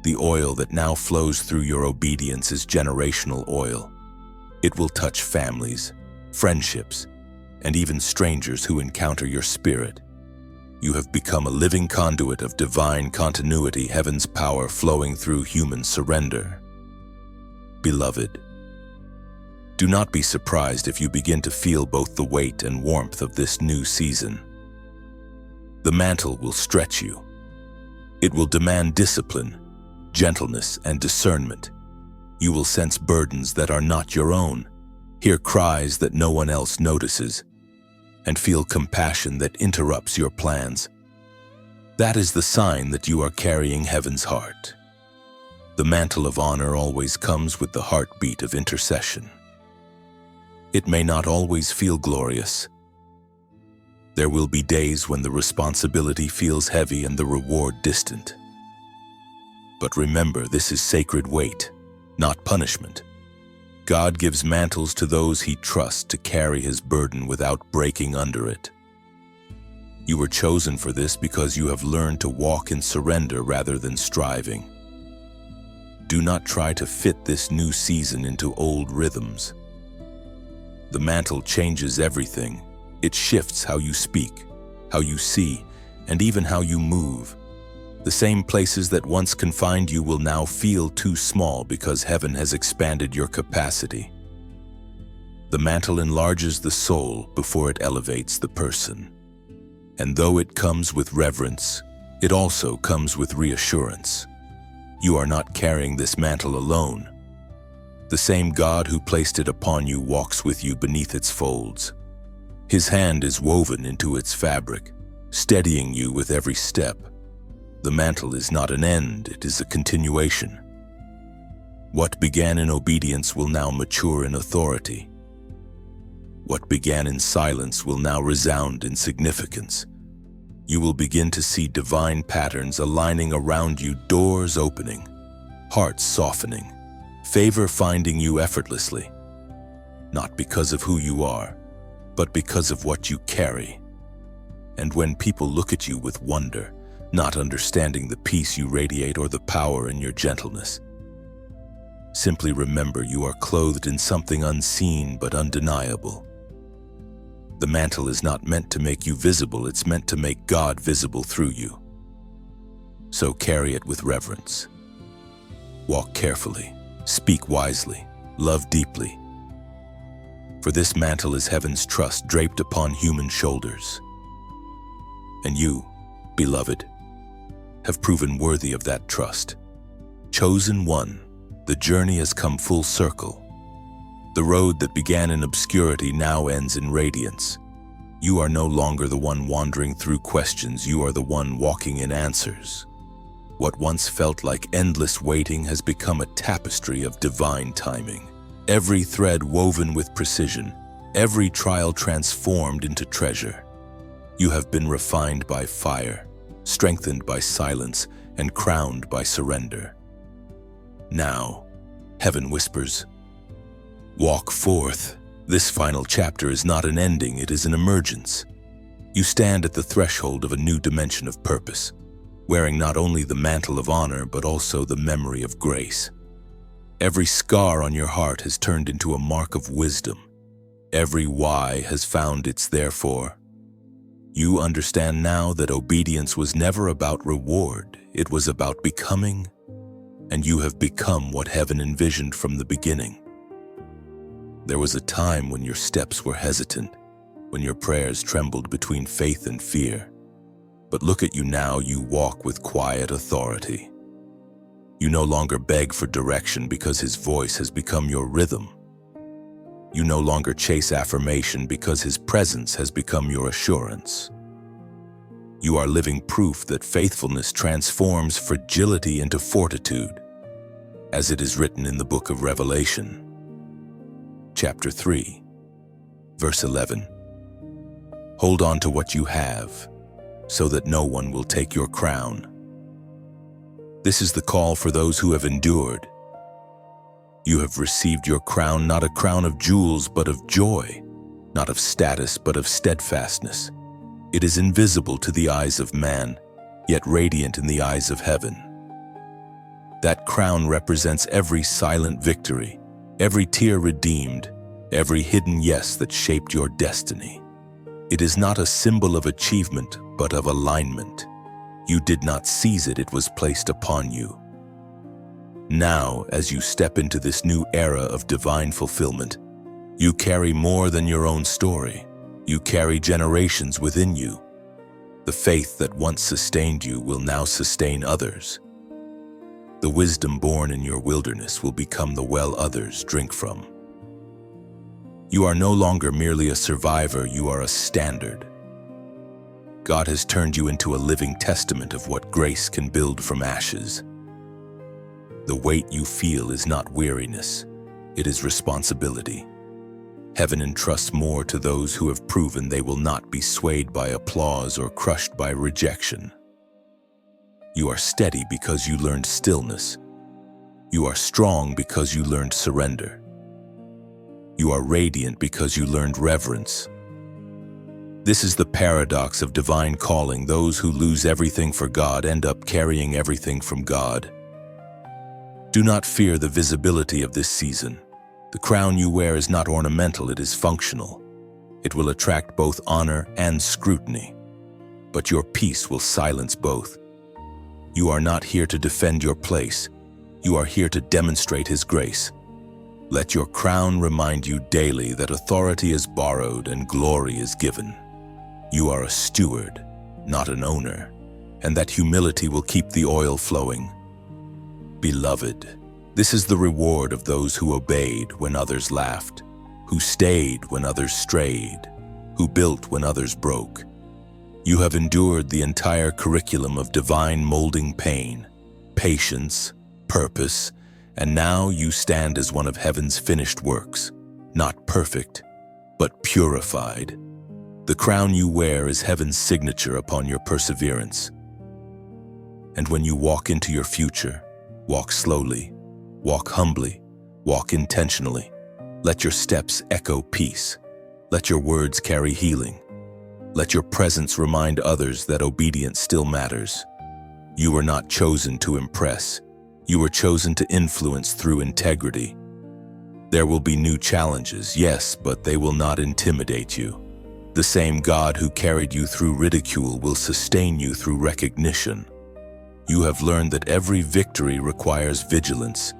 The oil that now flows through your obedience is generational oil. It will touch families, friendships, and even strangers who encounter your spirit. You have become a living conduit of divine continuity, heaven's power flowing through human surrender. Beloved, do not be surprised if you begin to feel both the weight and warmth of this new season. The mantle will stretch you. It will demand discipline, gentleness, and discernment. You will sense burdens that are not your own, hear cries that no one else notices, and feel compassion that interrupts your plans. That is the sign that you are carrying heaven's heart. The mantle of honor always comes with the heartbeat of intercession. It may not always feel glorious. There will be days when the responsibility feels heavy and the reward distant. But remember, this is sacred weight, not punishment. God gives mantles to those he trusts to carry his burden without breaking under it. You were chosen for this because you have learned to walk in surrender rather than striving. Do not try to fit this new season into old rhythms. The mantle changes everything. It shifts how you speak, how you see, and even how you move. The same places that once confined you will now feel too small because heaven has expanded your capacity. The mantle enlarges the soul before it elevates the person. And though it comes with reverence, it also comes with reassurance. You are not carrying this mantle alone. The same God who placed it upon you walks with you beneath its folds. His hand is woven into its fabric, steadying you with every step. The mantle is not an end, it is a continuation. What began in obedience will now mature in authority. What began in silence will now resound in significance. You will begin to see divine patterns aligning around you, doors opening, hearts softening, favor finding you effortlessly, not because of who you are, but because of what you carry. And when people look at you with wonder, not understanding the peace you radiate or the power in your gentleness, simply remember you are clothed in something unseen but undeniable. The mantle is not meant to make you visible, it's meant to make God visible through you. So carry it with reverence. Walk carefully, speak wisely, love deeply. For this mantle is heaven's trust draped upon human shoulders. And you, beloved, have proven worthy of that trust. Chosen one, the journey has come full circle. The road that began in obscurity now ends in radiance. You are no longer the one wandering through questions, you are the one walking in answers. What once felt like endless waiting has become a tapestry of divine timing. Every thread woven with precision, every trial transformed into treasure. You have been refined by fire, strengthened by silence, and crowned by surrender. Now, heaven whispers, walk forth. This final chapter is not an ending, it is an emergence. You stand at the threshold of a new dimension of purpose, wearing not only the mantle of honor, but also the memory of grace. Every scar on your heart has turned into a mark of wisdom. Every why has found its therefore. You understand now that obedience was never about reward, it was about becoming, and you have become what heaven envisioned from the beginning. There was a time when your steps were hesitant, when your prayers trembled between faith and fear. But look at you now, you walk with quiet authority. You no longer beg for direction because his voice has become your rhythm. You no longer chase affirmation because his presence has become your assurance. You are living proof that faithfulness transforms fragility into fortitude, as it is written in the book of Revelation, chapter 3, verse 11. Hold on to what you have, so that no one will take your crown. This is the call for those who have endured. You have received your crown, not a crown of jewels, but of joy, not of status, but of steadfastness. It is invisible to the eyes of man, yet radiant in the eyes of heaven. That crown represents every silent victory, every tear redeemed, every hidden yes that shaped your destiny. It is not a symbol of achievement, but of alignment. You did not seize it, it was placed upon you. Now, as you step into this new era of divine fulfillment, you carry more than your own story. You carry generations within you. The faith that once sustained you will now sustain others. The wisdom born in your wilderness will become the well others drink from. You are no longer merely a survivor, you are a standard. God has turned you into a living testament of what grace can build from ashes. The weight you feel is not weariness, it is responsibility. Heaven entrusts more to those who have proven they will not be swayed by applause or crushed by rejection. You are steady because you learned stillness. You are strong because you learned surrender. You are radiant because you learned reverence. This is the paradox of divine calling. Those who lose everything for God end up carrying everything from God. Do not fear the visibility of this season. The crown you wear is not ornamental, it is functional. It will attract both honor and scrutiny, but your peace will silence both. You are not here to defend your place. You are here to demonstrate His grace. Let your crown remind you daily that authority is borrowed and glory is given. You are a steward, not an owner, and that humility will keep the oil flowing. Beloved, this is the reward of those who obeyed when others laughed, who stayed when others strayed, who built when others broke. You have endured the entire curriculum of divine molding pain, patience, purpose, and now you stand as one of heaven's finished works, not perfect, but purified. The crown you wear is heaven's signature upon your perseverance. And when you walk into your future, walk slowly, walk humbly, walk intentionally. Let your steps echo peace. Let your words carry healing. Let your presence remind others that obedience still matters. You were not chosen to impress. You were chosen to influence through integrity. There will be new challenges, yes, but they will not intimidate you. The same God who carried you through ridicule will sustain you through recognition. You have learned that every victory requires vigilance.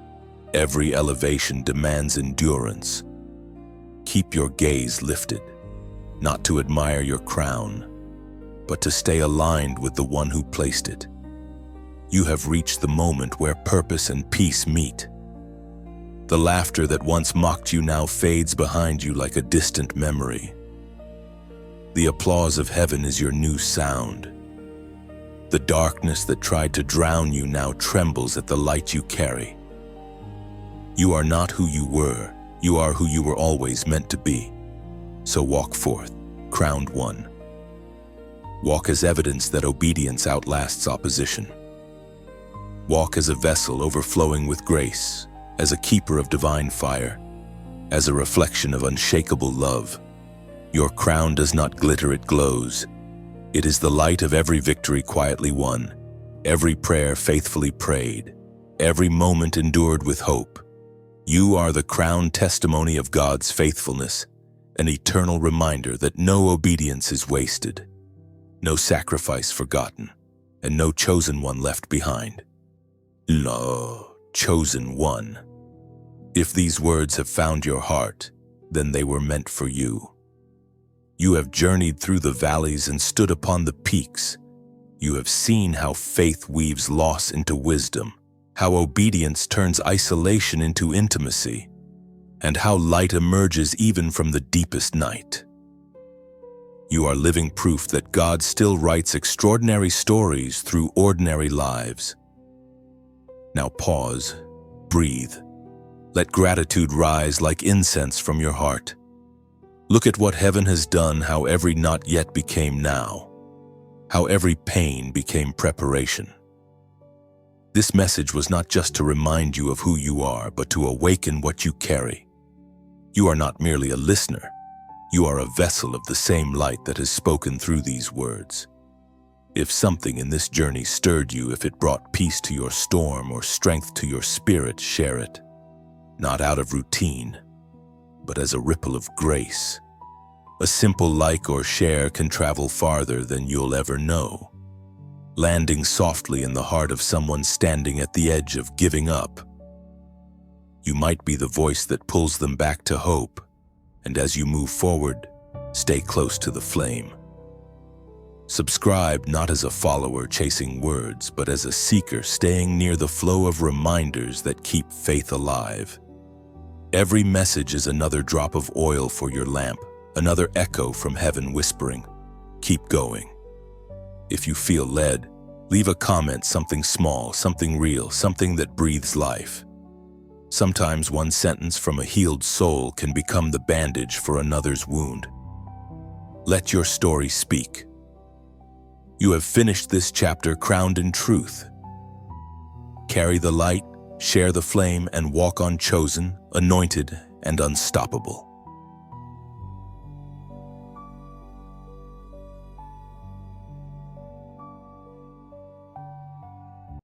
Every elevation demands endurance. Keep your gaze lifted, not to admire your crown, but to stay aligned with the one who placed it. You have reached the moment where purpose and peace meet. The laughter that once mocked you now fades behind you like a distant memory. The applause of heaven is your new sound. The darkness that tried to drown you now trembles at the light you carry. You are not who you were. You are who you were always meant to be. So walk forth, crowned one. Walk as evidence that obedience outlasts opposition. Walk as a vessel overflowing with grace, as a keeper of divine fire, as a reflection of unshakable love. Your crown does not glitter, it glows. It is the light of every victory quietly won, every prayer faithfully prayed, every moment endured with hope. You are the crowned testimony of God's faithfulness, an eternal reminder that no obedience is wasted, no sacrifice forgotten, and no chosen one left behind. No, chosen one. If these words have found your heart, then they were meant for you. You have journeyed through the valleys and stood upon the peaks. You have seen how faith weaves loss into wisdom, how obedience turns isolation into intimacy, and how light emerges even from the deepest night. You are living proof that God still writes extraordinary stories through ordinary lives. Now pause, breathe. Let gratitude rise like incense from your heart. Look at what heaven has done, how every not yet became now, how every pain became preparation. This message was not just to remind you of who you are, but to awaken what you carry. You are not merely a listener. You are a vessel of the same light that has spoken through these words. If something in this journey stirred you, if it brought peace to your storm or strength to your spirit, share it. Not out of routine, but as a ripple of grace. A simple like or share can travel farther than you'll ever know, landing softly in the heart of someone standing at the edge of giving up. You might be the voice that pulls them back to hope, and as you move forward, stay close to the flame. Subscribe not as a follower chasing words, but as a seeker staying near the flow of reminders that keep faith alive. Every message is another drop of oil for your lamp, another echo from heaven whispering, keep going. If you feel led, leave a comment, something small, something real, something that breathes life. Sometimes one sentence from a healed soul can become the bandage for another's wound. Let your story speak. You have finished this chapter crowned in truth. Carry the light, share the flame, and walk on chosen, anointed, and unstoppable.